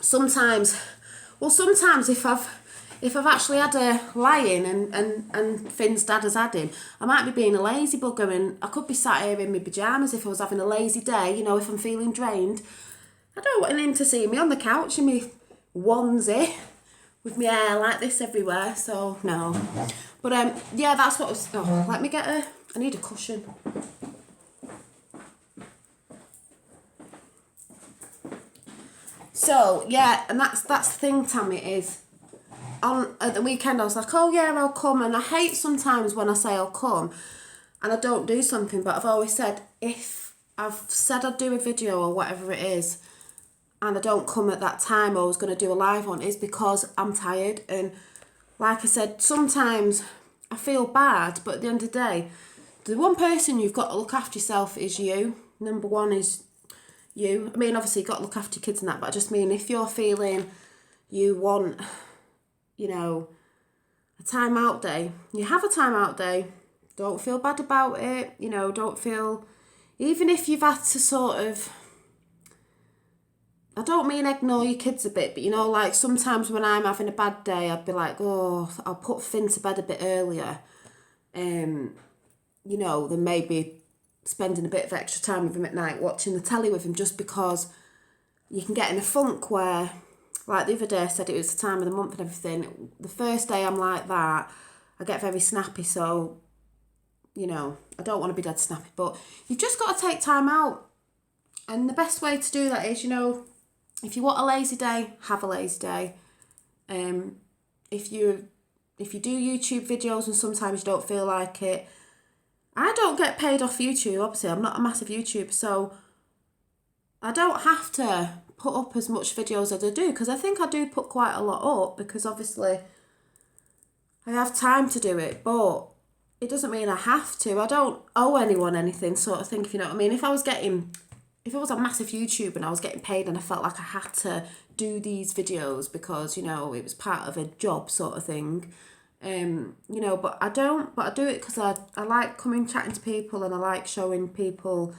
sometimes if I've actually had a lie-in and Finn's dad has had him, I might be being a lazy bugger, and I could be sat here in my pyjamas if I was having a lazy day, you know, if I'm feeling drained. I don't want him to see me on the couch in my onesie with my hair like this everywhere, so no. But yeah, that's what was. Oh, let me get I need a cushion. So yeah, and that's the thing, Tammy, is at the weekend I was like, oh yeah, I'll come, and I hate sometimes when I say I'll come and I don't do something, but I've always said, if I've said I'd do a video or whatever it is and I don't come at that time, or I was going to do a live one, is because I'm tired. And like I said, sometimes I feel bad, but at the end of the day, the one person you've got to look after yourself is you. Number one is you. I mean, obviously you've got to look after your kids and that, but I just mean, if you're feeling you want, you know, a time out day, you have a time out day. Don't feel bad about it. You know, don't feel, even if you've had to sort of, I don't mean ignore your kids a bit, but you know, like sometimes when I'm having a bad day, I'd be like, oh, I'll put Finn to bed a bit earlier. You know, than maybe spending a bit of extra time with him at night, watching the telly with him, just because you can get in a funk where, like the other day I said it was the time of the month and everything. The first day I'm like that, I get very snappy, so, you know, I don't want to be dead snappy, but you've just got to take time out. And the best way to do that is, you know, if you want a lazy day, have a lazy day. If you do YouTube videos and sometimes you don't feel like it, I don't get paid off YouTube, obviously. I'm not a massive YouTuber, so I don't have to put up as much videos as I do, because I think I do put quite a lot up, because obviously I have time to do it, but it doesn't mean I have to. I don't owe anyone anything, sort of thing, if you know what I mean. If I was a massive YouTuber and I was getting paid and I felt like I had to do these videos because, you know, it was part of a job sort of thing, you know, but I do it because I like coming chatting to people, and I like showing people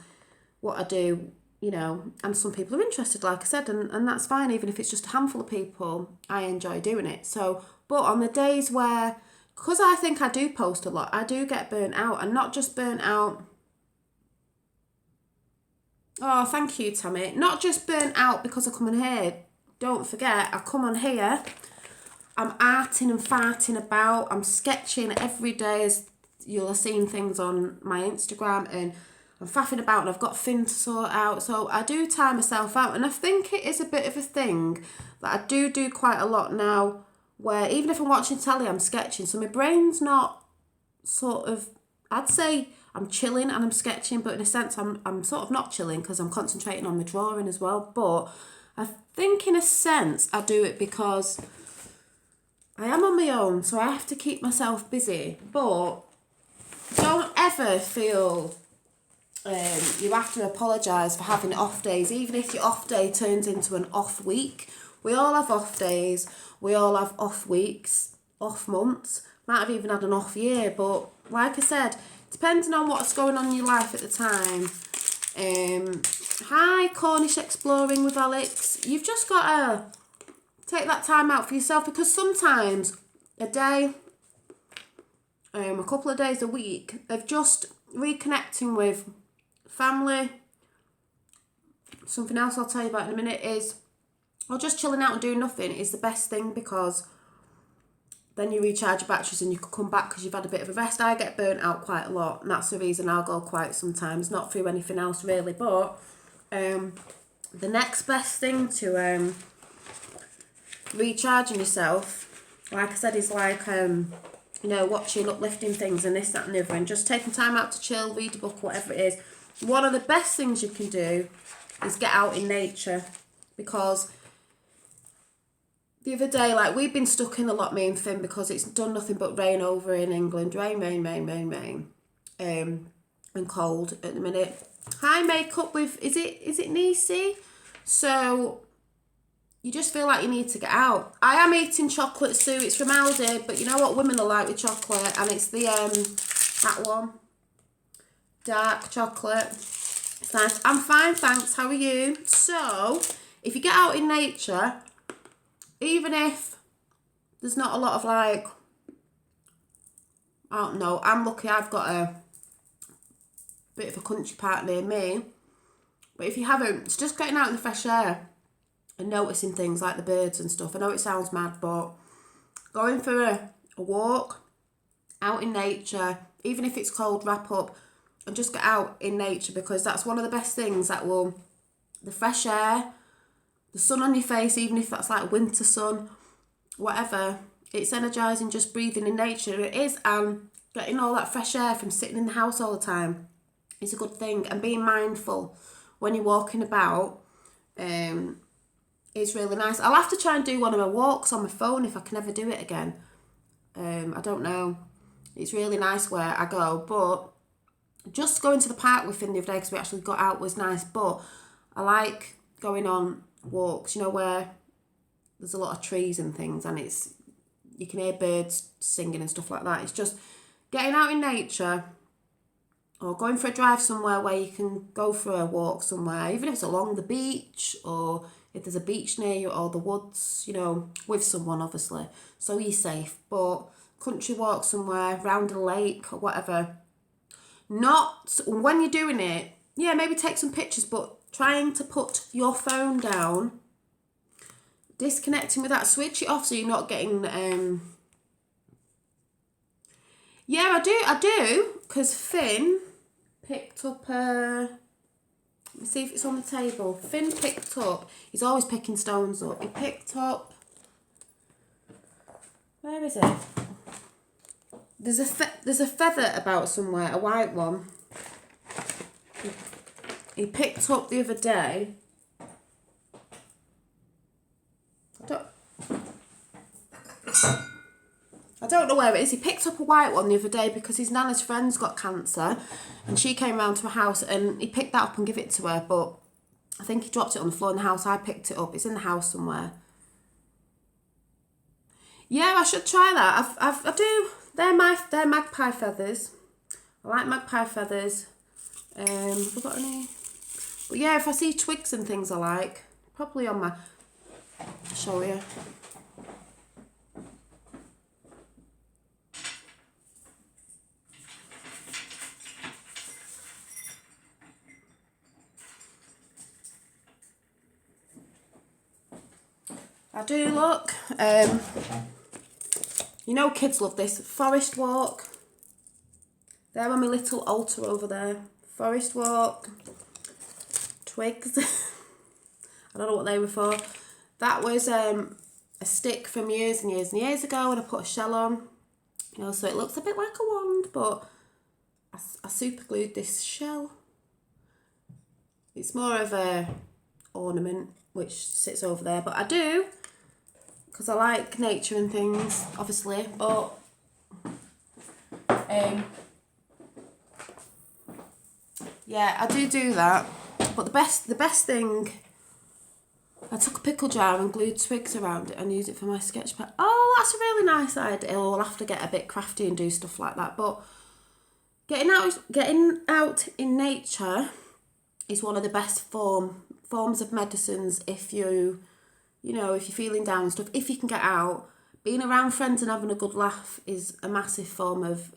what I do, you know, and some people are interested, like I said, and that's fine. Even if it's just a handful of people, I enjoy doing it. So, but on the days where, because I think I do post a lot, I do get burnt out, and not just burnt out. Oh, thank you, Tammy. Not just burnt out because I come on here. Don't forget, I come on here, I'm arting and farting about, I'm sketching every day, as you'll have seen things on my Instagram, and I'm faffing about, and I've got Finn to sort out. So I do time myself out, and I think it is a bit of a thing that I do quite a lot now, where even if I'm watching telly, I'm sketching. So my brain's not sort of, I'd say I'm chilling and I'm sketching, but in a sense I'm sort of not chilling because I'm concentrating on my drawing as well. But I think in a sense I do it because I am on my own, so I have to keep myself busy. But don't ever feel you have to apologise for having off days, even if your off day turns into an off week. We all have off days, we all have off weeks, off months, might have even had an off year, but like I said, depending on what's going on in your life at the time. Hi, Cornish Exploring with Alex. You've just got to take that time out for yourself, because sometimes a day, a couple of days a week of just reconnecting with family. Something else I'll tell you about in a minute is, or just chilling out and doing nothing is the best thing, because then you recharge your batteries and you can come back because you've had a bit of a rest. I get burnt out quite a lot, and that's the reason I'll go quiet sometimes, not through anything else really. But the next best thing to recharging yourself, like I said, is like watching uplifting things and this, that and the other, and just taking time out to chill, read a book, whatever it is. One of the best things you can do is get out in nature, because the other day, like, we've been stuck in a lot, me and Finn, because it's done nothing but rain over in England. Rain. And cold at the minute. Hi, makeup with, is it Nisi? So you just feel like you need to get out. I am eating chocolate, Sue. It's from Aldi, but you know what women are like with chocolate, and it's the that one, dark chocolate. It's nice. I'm fine, thanks. How are you? So if you get out in nature, even if there's not a lot of, like, I don't know, I'm lucky I've got a bit of a country part near me, but if you haven't, it's just getting out in the fresh air and noticing things like the birds and stuff. I know it sounds mad, but going for a walk out in nature, even if it's cold, wrap up and just get out in nature, because that's one of the best things that will, the fresh air, the sun on your face, even if that's like winter sun, whatever, it's energising just breathing in nature. It is, and getting all that fresh air from sitting in the house all the time is a good thing. And being mindful when you're walking about is really nice. I'll have to try and do one of my walks on my phone if I can ever do it again. I don't know. It's really nice where I go, but just going to the park with Finn the other day, because we actually got out, was nice. But I like going on walks, where there's a lot of trees and things, and you can hear birds singing and stuff like that. It's just getting out in nature, or going for a drive somewhere where you can go for a walk somewhere, even if it's along the beach, or if there's a beach near you, or the woods, with someone, obviously, so you're safe. But country walk somewhere, round a lake or whatever. Not when you're doing it, yeah, maybe take some pictures, but trying to put your phone down, disconnecting with that, switch it off so you're not getting, yeah, I do, because Finn picked up let me see if it's on the table. Finn picked up, he's always picking stones up, he picked up, where is it? There's a feather about somewhere, a white one. He picked up the other day. I don't know where it is. He picked up a white one the other day because his nana's friend's got cancer, and she came round to her house, and he picked that up and gave it to her. But I think he dropped it on the floor in the house. I picked it up. It's in the house somewhere. Yeah, I should try that. I do. They're magpie feathers. I like magpie feathers. Have I got any? But yeah, if I see twigs and things I like, probably on my, I'll show you. I do look. Kids love this. Forest walk. There on my little altar over there. Forest walk. Twigs. I don't know what they were for. That was a stick from years and years and years ago, and I put a shell on. So it looks a bit like a wand, but I super glued this shell. It's more of a ornament which sits over there, but I do, because I like nature and things, obviously, but Yeah, I do that. But the best thing, I took a pickle jar and glued twigs around it and used it for my sketch pad. Oh, that's a really nice idea. I'll have to get a bit crafty and do stuff like that. But getting out in nature is one of the best forms of medicines if you know, if you're feeling down and stuff. If you can get out, being around friends and having a good laugh is a massive form of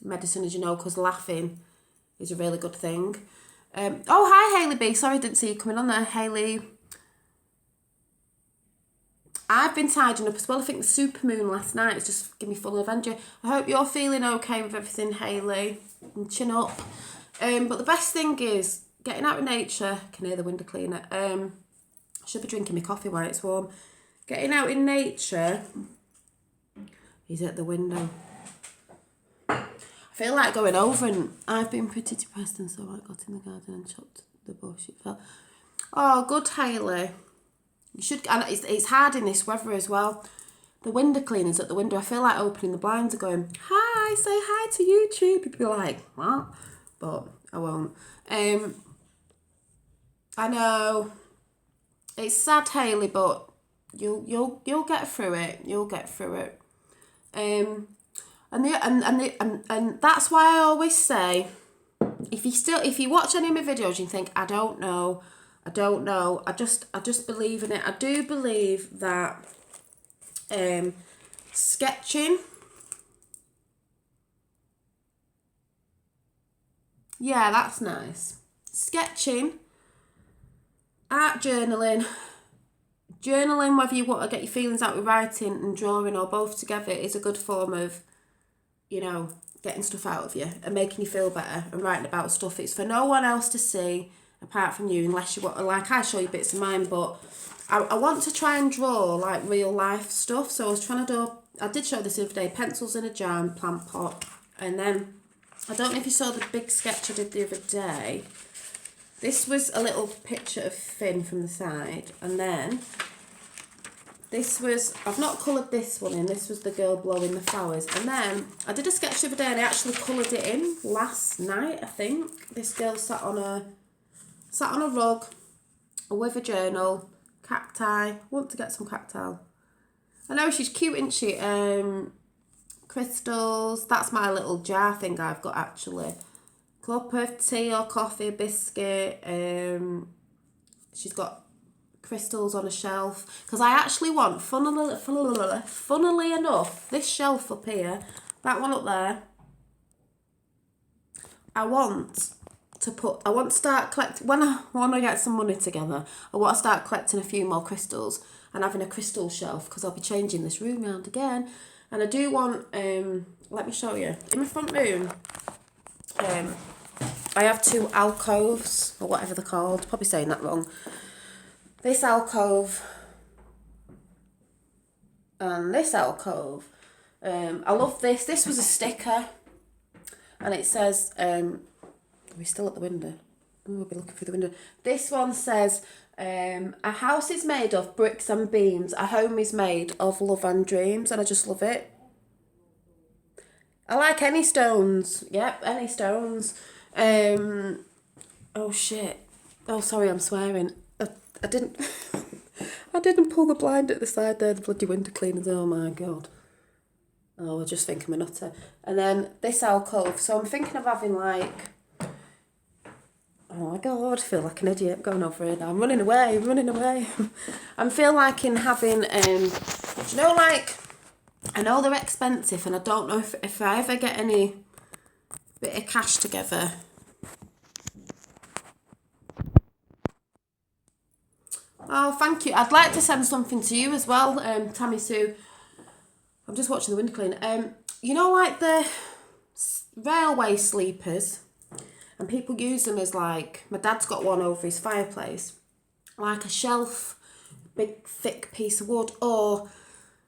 medicine, as you know, because laughing is a really good thing. Oh, hi, Hayley B. Sorry, I didn't see you coming on there, Hayley. I've been tidying up as well. I think the supermoon last night has just given me full of energy. I hope you're feeling okay with everything, Hayley. And chin up. But the best thing is getting out in nature. I can hear the window cleaner. I should be drinking my coffee while it's warm. Getting out in nature. He's at the window. I feel like going over, and I've been pretty depressed, and so I got in the garden and chopped the bush. It felt... Oh, good, Hayley. You should, and it's hard in this weather as well. The window cleaners at the window, I feel like opening the blinds and going, hi, say hi to YouTube. You'd be like, what? But I won't. I know it's sad, Hayley, but you'll get through it. You'll get through it. And that's why I always say, if you watch any of my videos and you think, I don't know, I just believe in it. I do believe that sketching, yeah, that's nice. Sketching, art journaling, whether you want to get your feelings out with writing and drawing or both together, is a good form of, you know, getting stuff out of you and making you feel better and writing about stuff. It's for no one else to see apart from you, unless you want, like, I show you bits of mine, but I want to try and draw like real life stuff. So I was trying to do, I did show this the other day, pencils in a jar and plant pot. And then, I don't know if you saw the big sketch I did the other day. This was a little picture of Finn from the side. And then, this was, I've not coloured this one in, this was the girl blowing the flowers. And then, I did a sketch the other day and I actually coloured it in last night, I think. This girl sat on a rug with a journal, cacti. Want to get some cacti. I know she's cute, isn't she? Crystals. That's my little jar thing I've got actually. Cup of tea or coffee, biscuit. She's got crystals on a shelf. Because I actually want, funnily enough, this shelf up here, that one up there, I want to start collecting, when I get some money together, I want to start collecting a few more crystals and having a crystal shelf, because I'll be changing this room around again. And I do want, let me show you, in my front room, I have 2 alcoves, or whatever they're called, probably saying that wrong. This alcove and this alcove. I love this. This was a sticker and it says, are we still at the window? We'll be looking through the window. This one says, a house is made of bricks and beams. A home is made of love and dreams. And I just love it. I like any stones. Yep, any stones. Oh shit. Oh, sorry, I'm swearing. I didn't I didn't pull the blind at the side there, the bloody window cleaners. Oh my god. Oh, I just think I'm a nutter. And then this alcove. So I'm thinking of having like, oh my god, I feel like an idiot going over it. I'm running away. I feel like in having, do you know, like, I know they're expensive and I don't know if I ever get any bit of cash together. Oh, thank you. I'd like to send something to you as well, Tammy Sue. I'm just watching the window cleaner. You know, like the railway sleepers, and people use them as like, my dad's got one over his fireplace, like a shelf, big thick piece of wood, or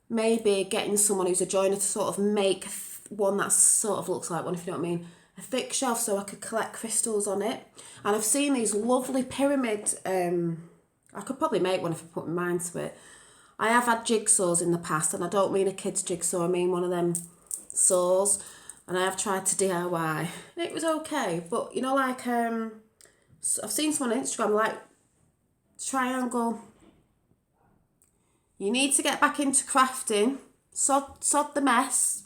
maybe getting someone who's a joiner to sort of make one that sort of looks like one, if you know what I mean. A thick shelf so I could collect crystals on it. And I've seen these lovely pyramid, I could probably make one if I put my mind to it. I have had jigsaws in the past, and I don't mean a kid's jigsaw, I mean one of them saws. and I have tried to DIY. And it was okay, but you know, like I've seen someone on Instagram like triangle. You need to get back into crafting. Sod the mess.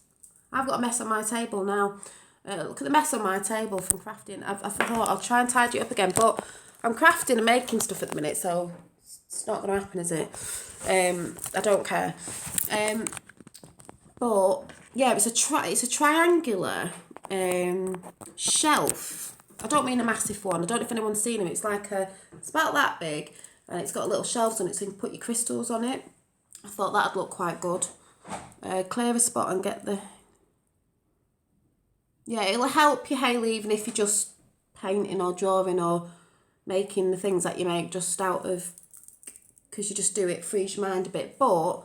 I've got a mess on my table now. Look at the mess on my table from crafting. I thought I'll try and tidy it up again, but I'm crafting and making stuff at the minute, so it's not going to happen, is it? I don't care. But yeah, it's a triangular shelf. I don't mean a massive one. I don't know if anyone's seen them. It's about that big, and it's got little shelves on it, so you can put your crystals on it. I thought that'd look quite good. Clear a spot and get the... Yeah, it'll help you, Hayley, even if you're just painting or drawing or making the things that you make just out of... Because you just do it, frees your mind a bit. But,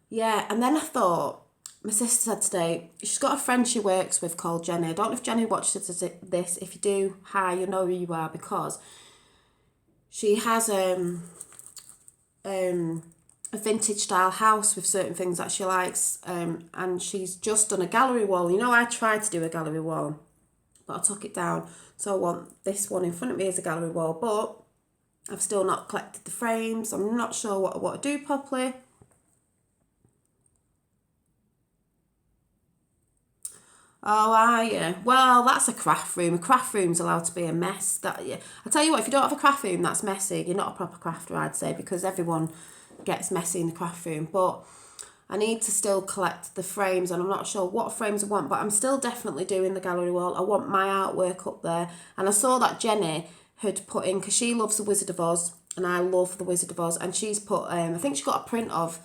yeah, and then I thought... My sister said today, she's got a friend she works with called Jenny. I don't know if Jenny watches this. If you do, hi, you know who you are, because she has a vintage style house with certain things that she likes, and she's just done a gallery wall. You know, I tried to do a gallery wall, but I took it down. So I want this one in front of me as a gallery wall, but I've still not collected the frames. I'm not sure what I want to do properly. Oh, are you? Well, that's a craft room. A craft room's allowed to be a mess. I tell you what, if you don't have a craft room that's messy, you're not a proper crafter, I'd say, because everyone gets messy in the craft room. But I need to still collect the frames, and I'm not sure what frames I want, but I'm still definitely doing the gallery wall. I want my artwork up there. And I saw that Jenny had put in, because she loves the Wizard of Oz, and I love the Wizard of Oz, and she's put, I think she got a print of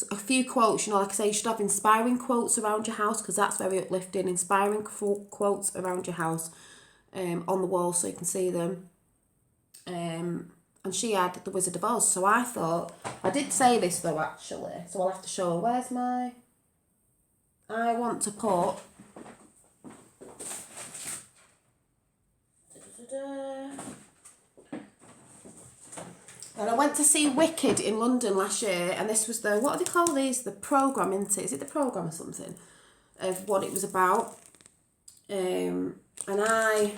a few quotes, you know, like I say, you should have inspiring quotes around your house, because that's very uplifting. Inspiring quotes around your house on the wall so you can see them. And she had the Wizard of Oz, so I thought, I did say this though actually, so I'll have to show her. Where's my... I want to put... And I went to see Wicked in London last year, and this was the, what do they call these? The programme, isn't it? Is it the programme or something? Of what it was about. And I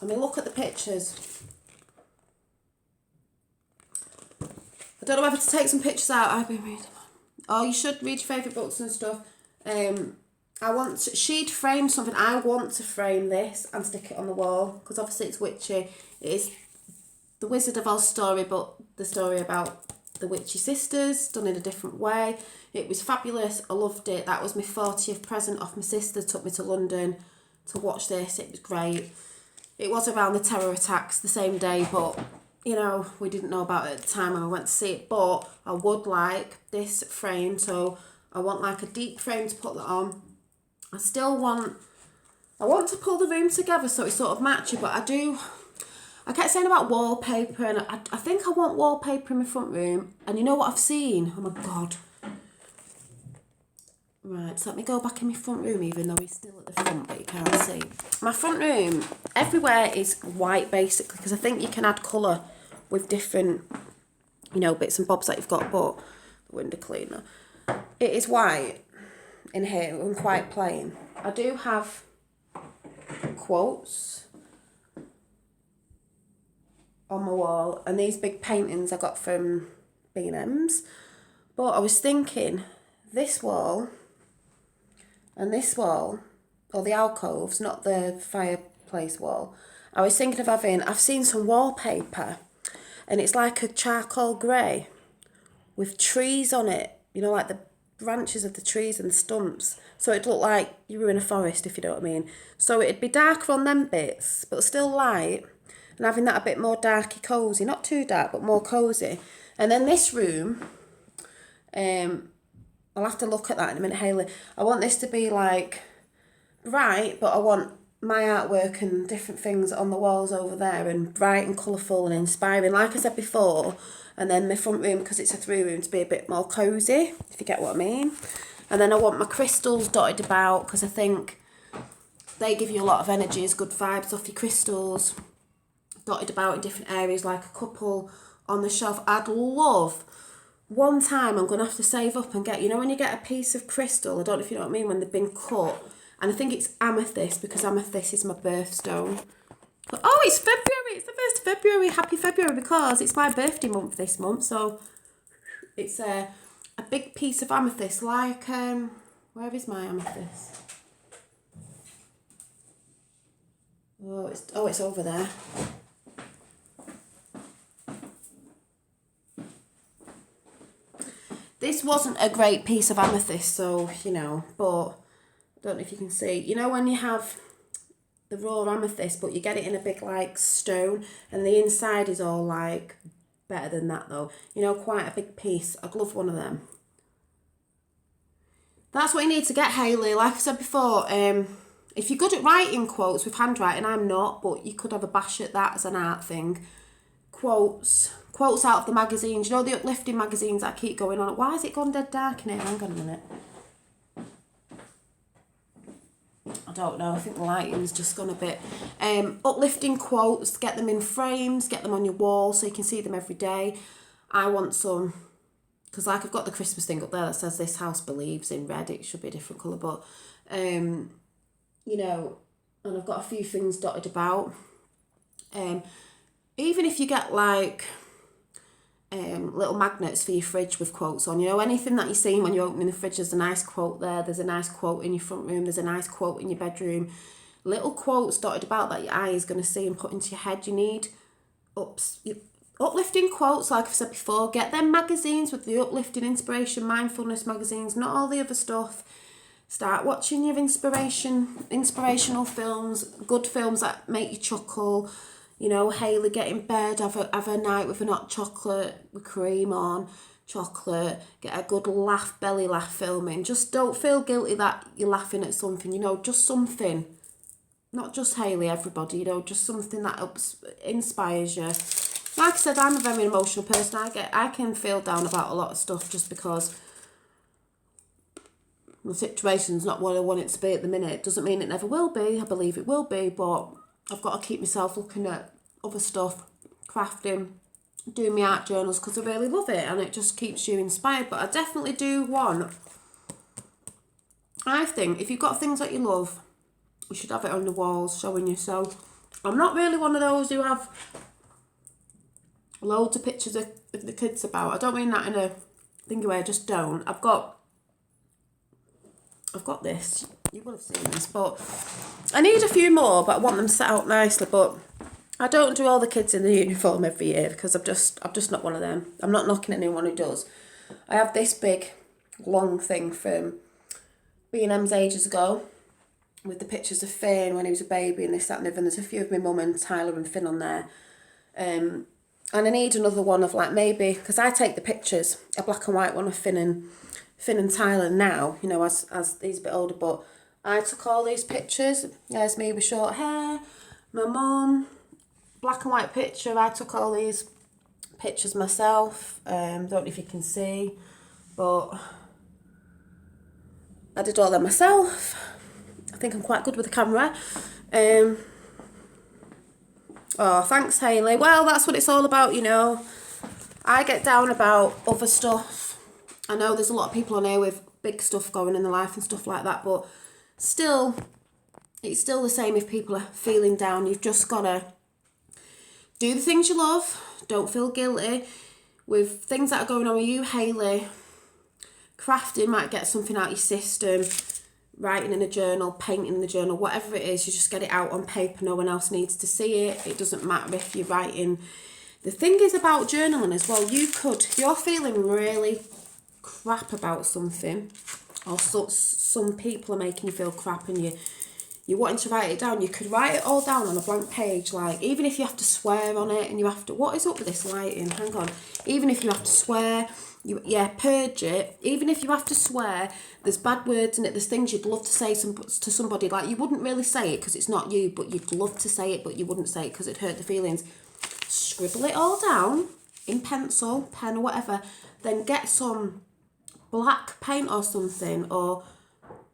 mean, look at the pictures. I don't know whether to take some pictures out. I've been reading. Oh, you should read your favourite books and stuff. She'd framed something. I want to frame this and stick it on the wall, because obviously it's witchy. It is the Wizard of Oz story, but the story about the witchy sisters done in a different way. It was fabulous. I loved it. That was my 40th present off my sister. Took me to London to watch this. It was great. It was around the terror attacks the same day, but you know, we didn't know about it at the time when I went to see it. But I would like this frame, so I want like a deep frame to put that on. I want to pull the room together so it's sort of matchy, but I kept saying about wallpaper, and I think I want wallpaper in my front room. And you know what I've seen? Oh my God. Right, so let me go back in my front room, even though he's still at the front, but you can't see. My front room, everywhere is white basically, because I think you can add colour with different, you know, bits and bobs that you've got, but the window cleaner. It is white in here and quite plain. I do have quotes on my wall, and these big paintings I got from B&M's, but I was thinking this wall and this wall, or the alcoves, not the fireplace wall, I was thinking of having, I've seen some wallpaper and it's like a charcoal grey with trees on it, you know, like the branches of the trees and the stumps, so it'd look like you were in a forest, if you know what I mean. So it'd be darker on them bits but still light, and having that a bit more darky cosy, not too dark but more cosy. And then this room, I'll have to look at that in a minute, Hayley. I want this to be like bright, but I want my artwork and different things on the walls over there, and bright and colourful and inspiring, like I said before. And then my front room, because it's a 3-room, to be a bit more cosy, if you get what I mean. And then I want my crystals dotted about, because I think they give you a lot of energy as good vibes off your crystals, dotted about in different areas, like a couple on the shelf. I'd love one time I'm going to have to save up and get, you know when you get a piece of crystal, I don't know if you know what I mean, when they've been cut, and I think it's amethyst, because amethyst is my birthstone. But, oh, it's February, it's the 1st of February, happy February, because it's my birthday month this month, so it's a big piece of amethyst, like, where is my amethyst? Oh, it's over there. This wasn't a great piece of amethyst, so, you know, but I don't know if you can see. You know when you have the raw amethyst, but you get it in a big, like, stone, and the inside is all, like, better than that, though. You know, quite a big piece. I'd love one of them. That's what you need to get, Hayley. Like I said before, if you're good at writing quotes with handwriting, I'm not, but you could have a bash at that as an art thing. Quotes out of the magazines, you know, the uplifting magazines that keep going on. Why has it gone dead dark in here? Hang on a minute. I don't know, I think the lighting's just gone a bit. Uplifting quotes, get them in frames, get them on your wall so you can see them every day. I want some, because like I've got the Christmas thing up there that says "This house believes" in red. It should be a different colour, but, you know, and I've got a few things dotted about. Even if you get like little magnets for your fridge with quotes on, you know, anything that you see when you're opening the fridge, there's a nice quote there, there's a nice quote in your front room, there's a nice quote in your bedroom, little quotes dotted about that your eye is going to see and put into your head. You need uplifting quotes, like I've said before. Get them magazines with the uplifting, inspiration, mindfulness magazines, not all the other stuff. Start watching your inspirational films, good films that make you chuckle. You know, Hayley, get in bed, have a night with a hot chocolate with cream on, chocolate, get a good laugh, belly laugh filming. Just don't feel guilty that you're laughing at something, you know, just something. Not just Hayley, everybody, you know, just something that inspires you. Like I said, I'm a very emotional person. I can feel down about a lot of stuff just because the situation's not what I want it to be at the minute. Doesn't mean it never will be. I believe it will be, but I've got to keep myself looking at other stuff, crafting, doing my art journals, because I really love it and it just keeps you inspired. But I definitely do want, I think if you've got things that you love, you should have it on the walls showing you. So I'm not really one of those who have loads of pictures of the kids about. I don't mean that in a thingy way, I just don't. I've got this. You will have seen this, but I need a few more, but I want them set out nicely. But I don't do all the kids in the uniform every year because I'm just not one of them. I'm not knocking anyone who does. I have this big, long thing from B&M's ages ago with the pictures of Finn when he was a baby and this, that and the other. And there's a few of my mum and Tyler and Finn on there. And I need another one of like maybe, because I take the pictures, a black and white one of Finn and Tyler now, you know, as he's a bit older, but I took all these pictures. There's me with short hair, my mum, black and white picture. I took all these pictures myself. Don't know if you can see, but I did all them myself. I think I'm quite good with the camera. Oh, thanks, Hayley. Well, that's what it's all about, you know. I get down about other stuff. I know there's a lot of people on here with big stuff going in their life and stuff like that, but still, it's still the same if people are feeling down. You've just got to do the things you love. Don't feel guilty. With things that are going on with you, Hayley, crafting might get something out of your system. Writing in a journal, painting in the journal, whatever it is, you just get it out on paper. No one else needs to see it. It doesn't matter if you're writing. The thing is about journaling as well, if you're feeling really crap about something, or some people are making you feel crap and you're wanting to write it down, you could write it all down on a blank page. Like, even if you have to swear on it and you have to, what is up with this lighting? Hang on. Even if you have to swear, purge it. Even if you have to swear, there's bad words in it, there's things you'd love to say to somebody, like you wouldn't really say it because it's not you, but you'd love to say it, but you wouldn't say it because it'd hurt the feelings. Scribble it all down in pencil, pen or whatever, then get some black paint or something, or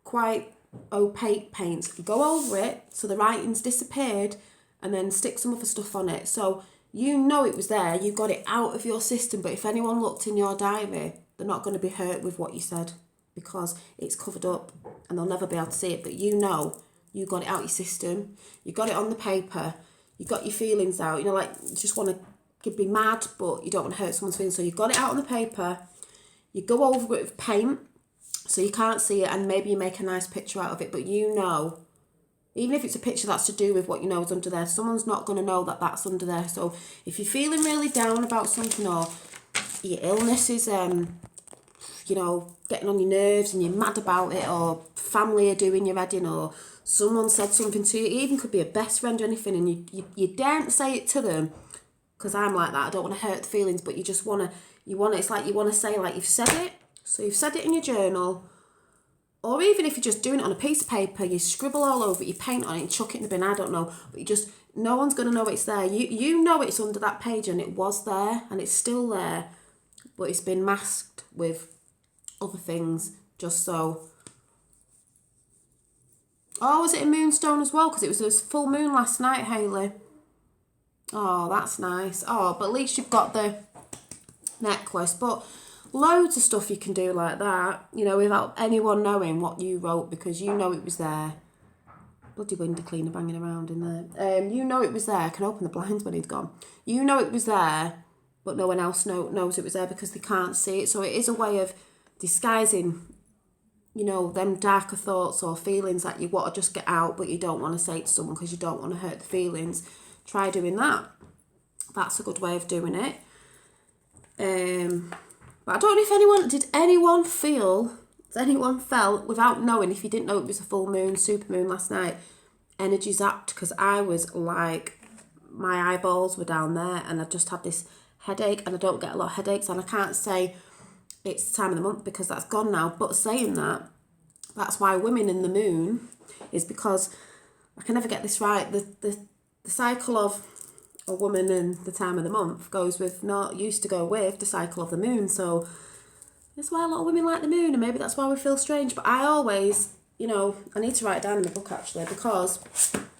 quite opaque paints. Go over it so the writing's disappeared, and then stick some other stuff on it. So You know it was there, you got it out of your system, but if anyone looked in your diary, they're not going to be hurt with what you said because it's covered up and they'll never be able to see it. But you know, you got it out your system, you got it on the paper, you got your feelings out. You know, like, you just want to be mad, but you don't want to hurt someone's feelings. So you got it out on the paper, you go over it with paint so you can't see it, and maybe you make a nice picture out of it, but you know, even if it's a picture that's to do with what you know is under there, someone's not going to know that that's under there. So if you're feeling really down about something, or your illness is, you know, getting on your nerves and you're mad about it, or family are doing your head in, or someone said something to you, it even could be a best friend or anything, and you daren't say it to them, because I'm like that, I don't want to hurt the feelings, but you just want to, it's like you want to say, like, you've said it. So you've said it in your journal, or even if you're just doing it on a piece of paper, you scribble all over it, you paint on it and chuck it in the bin, I don't know. But you just, no one's going to know it's there. You know it's under that page, and it was there and it's still there, but it's been masked with other things just so. Oh, was it a moonstone as well? Because it was a full moon last night, Hayley. Oh, that's nice. Oh, but at least you've got the necklace. But loads of stuff you can do like that, you know, without anyone knowing what you wrote, because you know it was there. Bloody window cleaner banging around in there. You know it was there. I can open the blinds when he's gone. You know it was there, but no one else knows it was there because they can't see it. So it is a way of disguising, you know, them darker thoughts or feelings that you want to just get out, but you don't want to say to someone because you don't want to hurt the feelings. Try doing that. That's a good way of doing it. But I don't know if anyone felt, without knowing, if you didn't know it was a full moon, super moon last night, energy zapped, because I was like, my eyeballs were down there and I just had this headache, and I don't get a lot of headaches, and I can't say it's the time of the month because that's gone now, but saying that, that's why women in the moon is because, I can never get this right, the cycle of a woman and the time of the month used to go with the cycle of the moon. So that's why a lot of women like the moon, and maybe that's why we feel strange. But I always, you know, I need to write it down in the book actually, because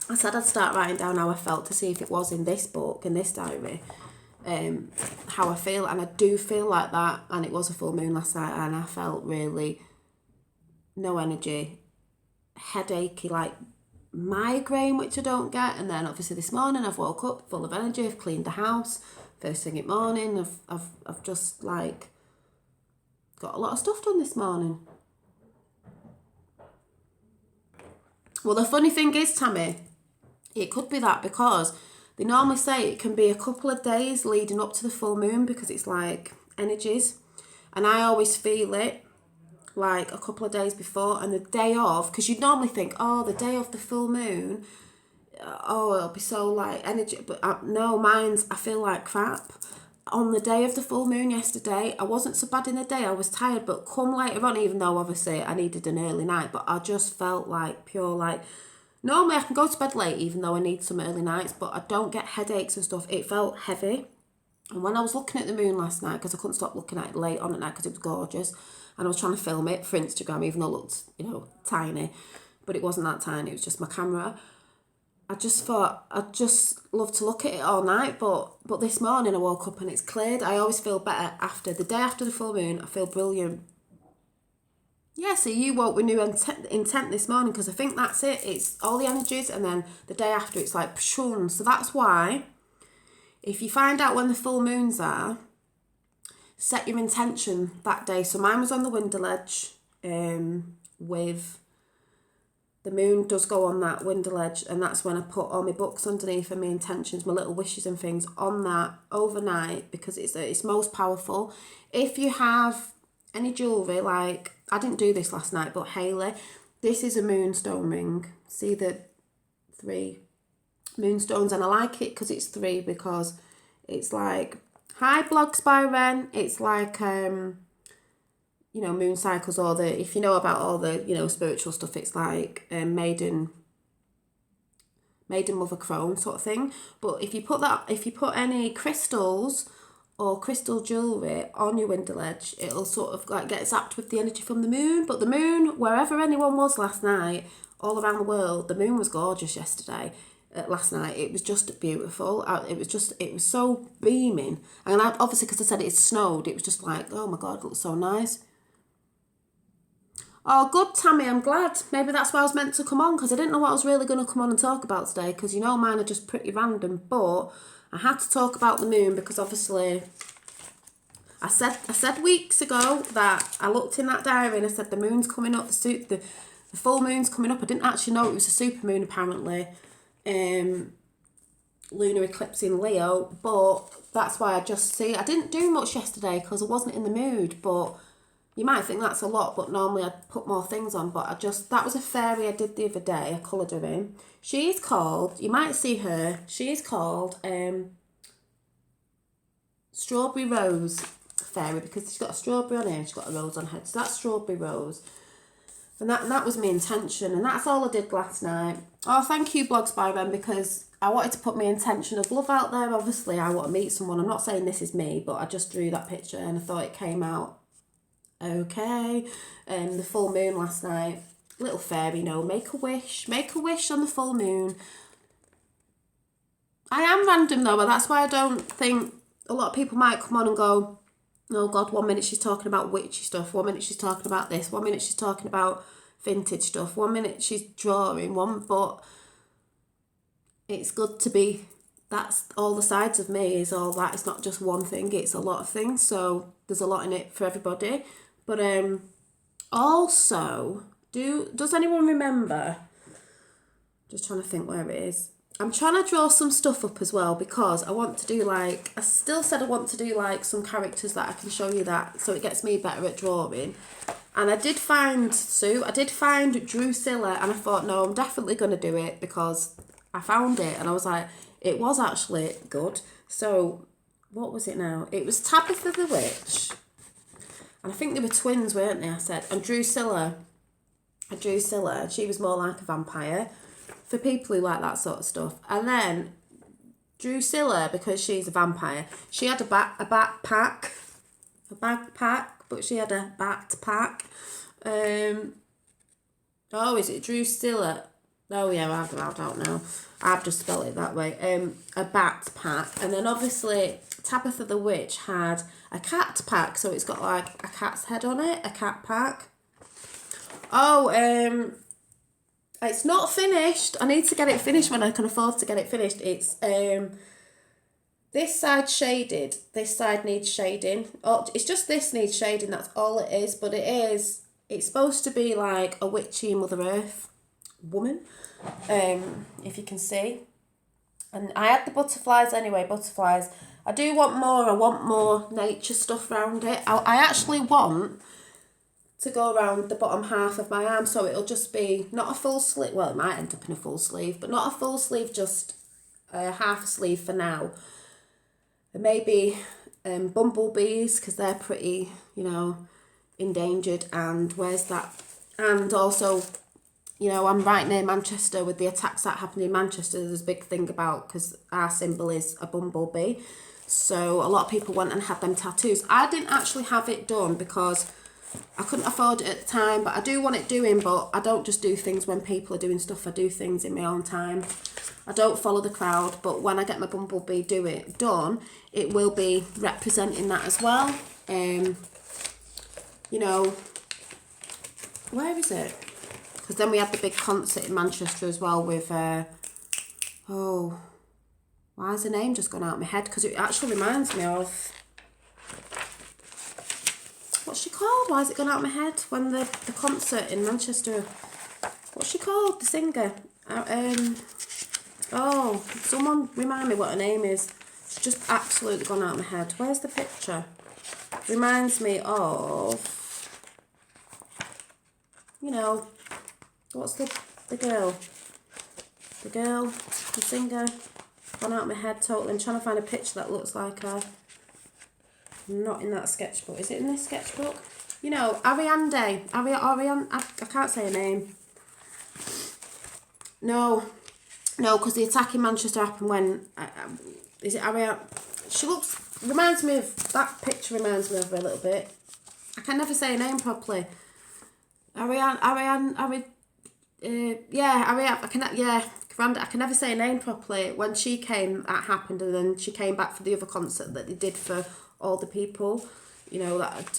I said I'd start writing down how I felt to see if it was in this book, in this diary, how I feel. And I do feel like that, and it was a full moon last night, and I felt really no energy, headachy, like migraine, which I don't get. And then obviously this morning I've woke up full of energy, I've cleaned the house first thing in the morning, I've just like got a lot of stuff done this morning. Well, the funny thing is, Tammy, it could be that, because they normally say it can be a couple of days leading up to the full moon, because it's like energies, and I always feel it like a couple of days before, and the day of, because you'd normally think, oh, the day of the full moon, oh, it'll be so like energy, but no, I feel like crap. On the day of the full moon yesterday, I wasn't so bad in the day, I was tired, but come later on, even though obviously I needed an early night, but I just felt like pure, like, normally I can go to bed late even though I need some early nights, but I don't get headaches and stuff. It felt heavy. And when I was looking at the moon last night, because I couldn't stop looking at it late on at night because it was gorgeous, and I was trying to film it for Instagram, even though it looked, you know, tiny, but it wasn't that tiny, it was just my camera. I just thought I'd just love to look at it all night, but this morning I woke up and it's cleared. I always feel better after the day after the full moon. I feel brilliant. Yeah, so you woke with new intent this morning, because I think that's it. It's all the energies, and then the day after it's like pshun. So that's why, if you find out when the full moons are, set your intention that day. So mine was on the window ledge, with the moon does go on that window ledge, and that's when I put all my books underneath and my intentions, my little wishes and things on that overnight, because it's most powerful. If you have any jewellery, like, I didn't do this last night, but Hayley, this is a moonstone ring. See the 3 moonstones, and I like it because it's 3, because it's like, hi Blogs by Ren, it's like, you know, moon cycles, or if you know about all the, you know, spiritual stuff, it's like maiden mother crone sort of thing. But if you put any crystals or crystal jewellery on your window ledge, it'll sort of like get zapped with the energy from the moon. But the moon, wherever anyone was last night, all around the world, the moon was gorgeous yesterday. last night. It was just beautiful. It was so beaming. And obviously, because I said it snowed, it was just like, oh my God, it looks so nice. Oh, good, Tammy, I'm glad. Maybe that's why I was meant to come on, because I didn't know what I was really going to come on and talk about today, because you know mine are just pretty random, but I had to talk about the moon, because obviously I said weeks ago that I looked in that diary and I said the moon's coming up, the full moon's coming up. I didn't actually know it was a super moon, apparently. Lunar eclipse in Leo, but that's why I didn't do much yesterday because I wasn't in the mood, but you might think that's a lot, but normally I'd put more things on, but that was a fairy I did the other day. I coloured her in. She's called, you might see her, she's called Strawberry Rose Fairy, because she's got a strawberry on her, she's got a rose on her, so that's Strawberry Rose. And that was my intention, and that's all I did last night. Oh, thank you, Blogs by Ren, because I wanted to put my intention of love out there. Obviously, I want to meet someone. I'm not saying this is me, but I just drew that picture and I thought it came out okay. The full moon last night, little fairy, make a wish on the full moon. I am random though, but that's why I don't think a lot of people might come on and go, oh God, 1 minute she's talking about witchy stuff, 1 minute she's talking about this, 1 minute she's talking about vintage stuff, 1 minute she's drawing, but it's good to be, that's all the sides of me, is all that. It's not just one thing, it's a lot of things, so there's a lot in it for everybody. But also, does anyone remember, just trying to think where it is, I'm trying to draw some stuff up as well, because I want to do I still said I want to do some characters that I can show you, that so it gets me better at drawing. And I did find Drusilla, and I thought, no, I'm definitely going to do it, because I found it and I was like, it was actually good. So what was it now? It was Tabitha the Witch, and I think they were twins, weren't they? I said, and Drusilla, she was more like a vampire, for people who like that sort of stuff. And then Drusilla, because she's a vampire, she had a backpack, but she had a backpack. Oh, is it Drusilla? Oh yeah, I don't know. I've just spelled it that way. A backpack, and then obviously Tabitha the Witch had a cat pack, so it's got a cat's head on it, a cat pack. Oh, it's not finished. I need to get it finished when I can afford to get it finished. It's this side shaded, this side needs shading. Oh, it's just this needs shading, that's all it is. But it's supposed to be like a witchy Mother Earth woman, if you can see. And I had the butterflies anyway, I do want more. I want more nature stuff around it. I actually want to go around the bottom half of my arm, so it'll just be not a full sleeve. Well, it might end up in a full sleeve, but not a full sleeve, just half a sleeve for now. And maybe bumblebees, because they're pretty, endangered. And where's that? And also, I'm right near Manchester with the attacks that happened in Manchester. There's a big thing about, because our symbol is a bumblebee. So a lot of people went and had them tattoos. I didn't actually have it done because I couldn't afford it at the time, but I do want it doing. But I don't just do things when people are doing stuff. I do things in my own time. I don't follow the crowd, but when I get my bumblebee done, it will be representing that as well. Where is it? Because then we had the big concert in Manchester as well with, why has the name just gone out of my head? Because it actually reminds me of, what's she called? Why has it gone out of my head? When the concert in Manchester, what's she called? The singer? Someone remind me what her name is. It's just absolutely gone out of my head. Where's the picture? Reminds me of, what's the girl? The singer. Gone out of my head totally. I'm trying to find a picture that looks like her. Not in that sketchbook. Is it in this sketchbook? Ariane. I can't say her name. No, because the attack in Manchester happened when, is it Ariane? That picture reminds me of her a little bit. I can never say her name properly. Ariane, yeah, Granda, I can never say her name properly. When she came, that happened, and then she came back for the other concert that they did for all the people, you know, that had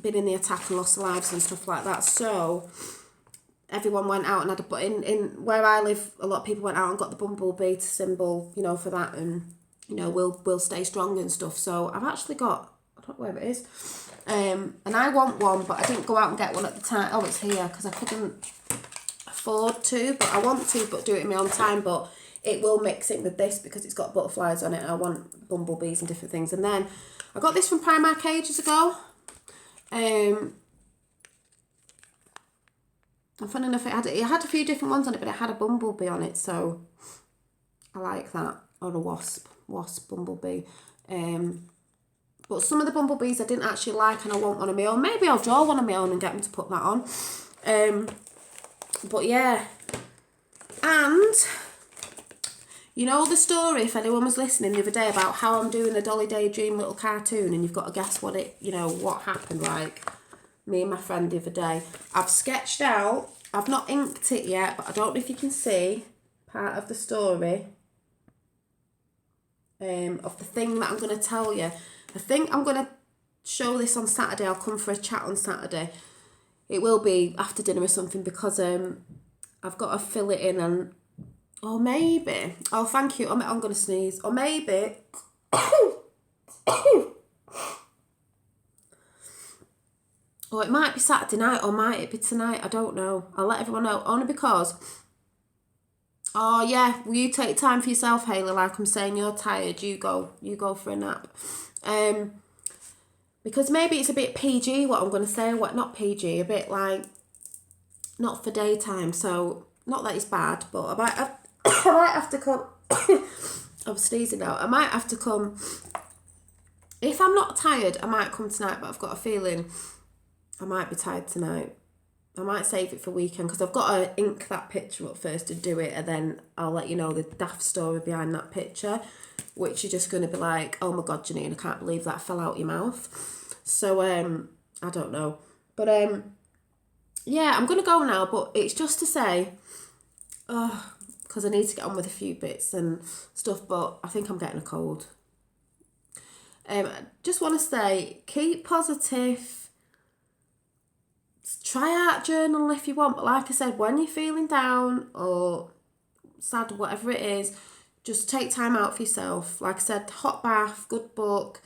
been in the attack and lost their lives and stuff like that. So everyone went out and had a, but in where I live, a lot of people went out and got the bumblebee to symbol, you know, for that, and you know, we'll stay strong and stuff. So I've actually got, I don't know where it is, and I want one, but I didn't go out and get one at the time. Oh, it's here, because I couldn't afford to, but I want to, but do it in my own time. But it will mix it with this because it's got butterflies on it, and I want bumblebees and different things. And then I got this from Primark ages ago. And funny enough, it had a few different ones on it, but it had a bumblebee on it, so I like that. Or a wasp bumblebee. But some of the bumblebees I didn't actually like, and I want one of my own. Maybe I'll draw one of my own and get them to put that on. But yeah. And you know the story, if anyone was listening the other day, about how I'm doing the Dolly Daydream little cartoon, and you've got to guess what it, you know, what happened, like me and my friend the other day. I've sketched out, I've not inked it yet, but I don't know if you can see part of the story of the thing that I'm going to tell you. I think I'm going to show this on Saturday. I'll come for a chat on Saturday. It will be after dinner or something, because I've got to fill it in, and or maybe, oh thank you, I'm going to sneeze, or maybe or it might be Saturday night, or might it be tonight, I don't know. I'll let everyone know, only because, oh yeah, will you take time for yourself, Hayley? Like I'm saying, you're tired, you go for a nap. Because maybe it's a bit PG what I'm going to say, what not PG, a bit like not for daytime, so not that it's bad, but I might have to come, I'm sneezing now, I might have to come, if I'm not tired, I might come tonight, but I've got a feeling I might be tired tonight. I might save it for weekend, because I've got to ink that picture up first and do it, and then I'll let you know the daft story behind that picture, which you're just going to be like, oh my God, Janine, I can't believe that fell out your mouth. So, I don't know. But, yeah, I'm going to go now, but it's just to say, because I need to get on with a few bits and stuff, but I think I'm getting a cold. Just want to say, keep positive. Try art journal if you want, but like I said, when you're feeling down or sad, whatever it is, just take time out for yourself. Like I said, hot bath, good book,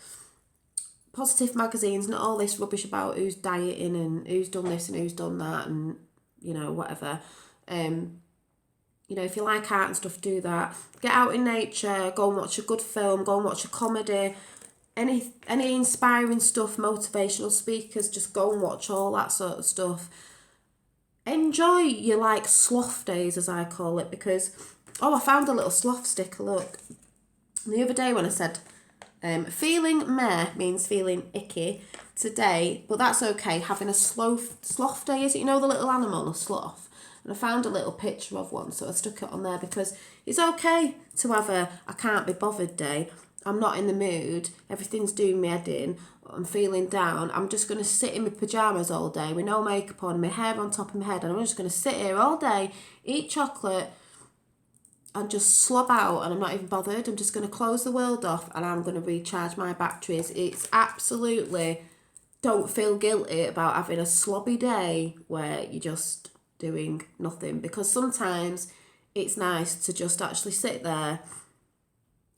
positive magazines, not all this rubbish about who's dieting and who's done this and who's done that, and you know, whatever. You know, if you like art and stuff, do that. Get out in nature, go and watch a good film, go and watch a comedy, any inspiring stuff, motivational speakers, just go and watch all that sort of stuff. Enjoy your like sloth days, as I call it, because I found a little sloth sticker, look. The other day when I said feeling meh means feeling icky today, but that's okay. Having a sloth day, is it, you know, the little animal, a sloth? And I found a little picture of one, so I stuck it on there, because it's okay to have a I can't be bothered day. I'm not in the mood, everything's doing me head in, I'm feeling down, I'm just going to sit in my pyjamas all day with no makeup on, my hair on top of my head, and I'm just going to sit here all day, eat chocolate, and just slob out, and I'm not even bothered. I'm just going to close the world off, and I'm going to recharge my batteries. It's absolutely, don't feel guilty about having a slobby day where you're just doing nothing, because sometimes it's nice to just actually sit there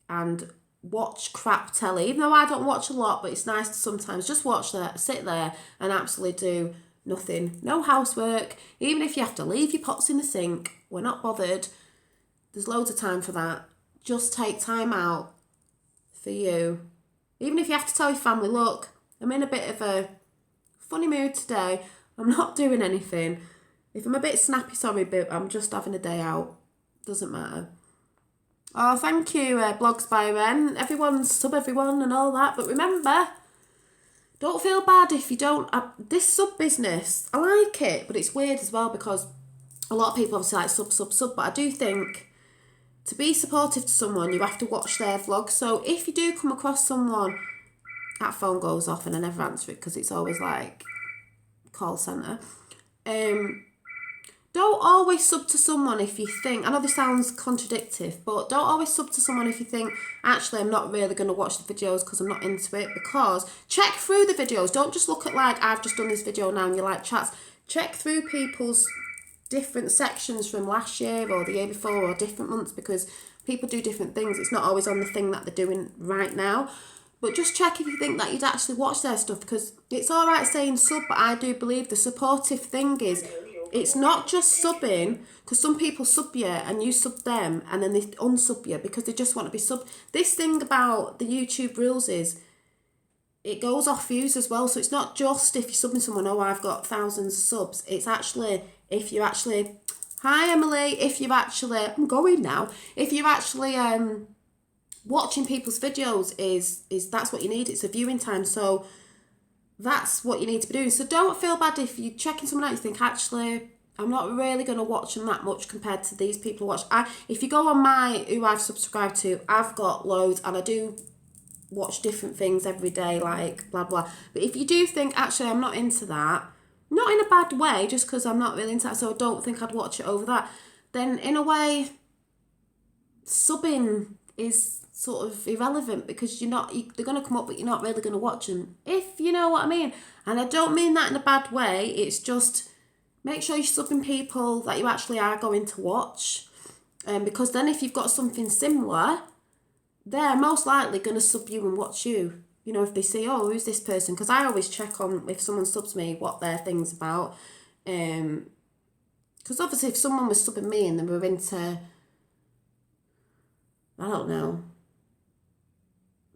and watch crap telly, even though I don't watch a lot, but it's nice to sometimes just watch that, sit there and absolutely do nothing, no housework. Even if you have to leave your pots in the sink, we're not bothered. There's loads of time for that. Just take time out for you. Even if you have to tell your family, look, I'm in a bit of a funny mood today, I'm not doing anything. If I'm a bit snappy, sorry, but I'm just having a day out. Doesn't matter. Oh, thank you, Blogs by Ren. Everyone and all that. But remember, don't feel bad if you don't. This sub business, I like it, but it's weird as well, because a lot of people obviously like sub. But I do think to be supportive to someone, you have to watch their vlogs. So if you do come across someone, that phone goes off and I never answer it because it's always like call centre. don't always sub to someone if you think, I know this sounds contradictory, but don't always sub to someone if you think, actually, I'm not really going to watch the videos because I'm not into it. Because check through the videos. Don't just look at like, I've just done this video now and you like chats. Check through people's different sections from last year or the year before or different months, because people do different things. It's not always on the thing that they're doing right now. But just check if you think that you'd actually watch their stuff, because it's all right saying sub, but I do believe the supportive thing is, it's not just subbing, because some people sub you and you sub them and then they unsub you because they just want to be subbed. This thing about the YouTube rules is, it goes off views as well. So it's not just if you're subbing someone, oh, I've got thousands of subs. It's actually, if you actually, hi Emily, if you've actually, I'm going now, if you're actually watching people's videos, is that's what you need. It's a viewing time, so that's what you need to be doing. So don't feel bad if you're checking someone out, you think, actually, I'm not really going to watch them that much compared to these people watch. If you go on my, who I've subscribed to, I've got loads, and I do watch different things every day, like blah blah. But if you do think, actually, I'm not into that, not in a bad way, just because I'm not really into that, so I don't think I'd watch it over that, then in a way, subbing is sort of irrelevant, because they're going to come up, but you're not really going to watch them, if you know what I mean. And I don't mean that in a bad way. It's just, make sure you're subbing people that you actually are going to watch, because then if you've got something similar, they're most likely going to sub you and watch you. You know, if they see, oh, who's this person? Because I always check on, if someone subs me, what their thing's about. Because obviously if someone was subbing me and they were into, I don't know,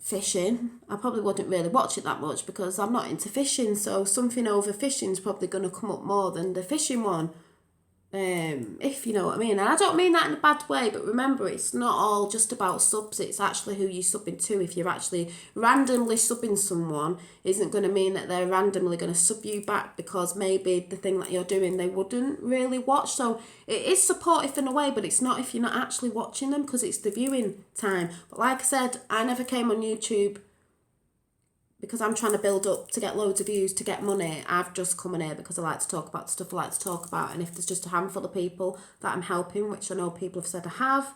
fishing, I probably wouldn't really watch it that much because I'm not into fishing. So something over fishing is probably going to come up more than the fishing one. If you know what I mean. And I don't mean that in a bad way, but remember, it's not all just about subs, it's actually who you're subbing to. If you're actually randomly subbing someone, isn't going to mean that they're randomly going to sub you back, because maybe the thing that you're doing they wouldn't really watch. So it is supportive in a way, but it's not if you're not actually watching them, because it's the viewing time. But like I said, I never came on YouTube because I'm trying to build up to get loads of views, to get money. I've just come in here because I like to talk about the stuff I like to talk about. And if there's just a handful of people that I'm helping, which I know people have said I have,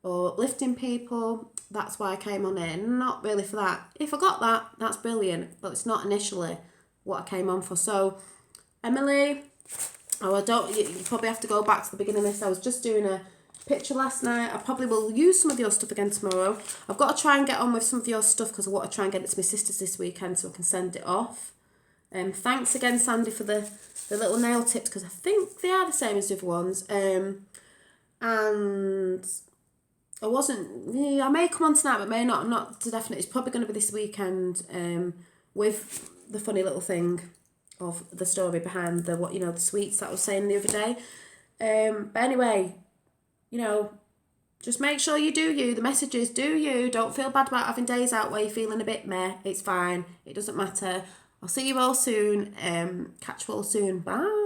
or uplifting people, that's why I came on here. Not really for that. If I got that, that's brilliant. But it's not initially what I came on for. So, Emily, you probably have to go back to the beginning of this. I was just doing a picture last night. I probably will use some of your stuff again tomorrow. I've got to try and get on with some of your stuff because I want to try and get it to my sisters this weekend so I can send it off. Thanks again, Sandy, for the little nail tips, because I think they are the same as the other ones. And I may come on tonight, but may not. I'm not to definite. It's probably going to be this weekend, with the funny little thing of the story behind the sweets that I was saying the other day. But anyway, just make sure you do you. The messages, do you. Don't feel bad about having days out where you're feeling a bit meh. It's fine. It doesn't matter. I'll see you all soon. Catch you all soon. Bye.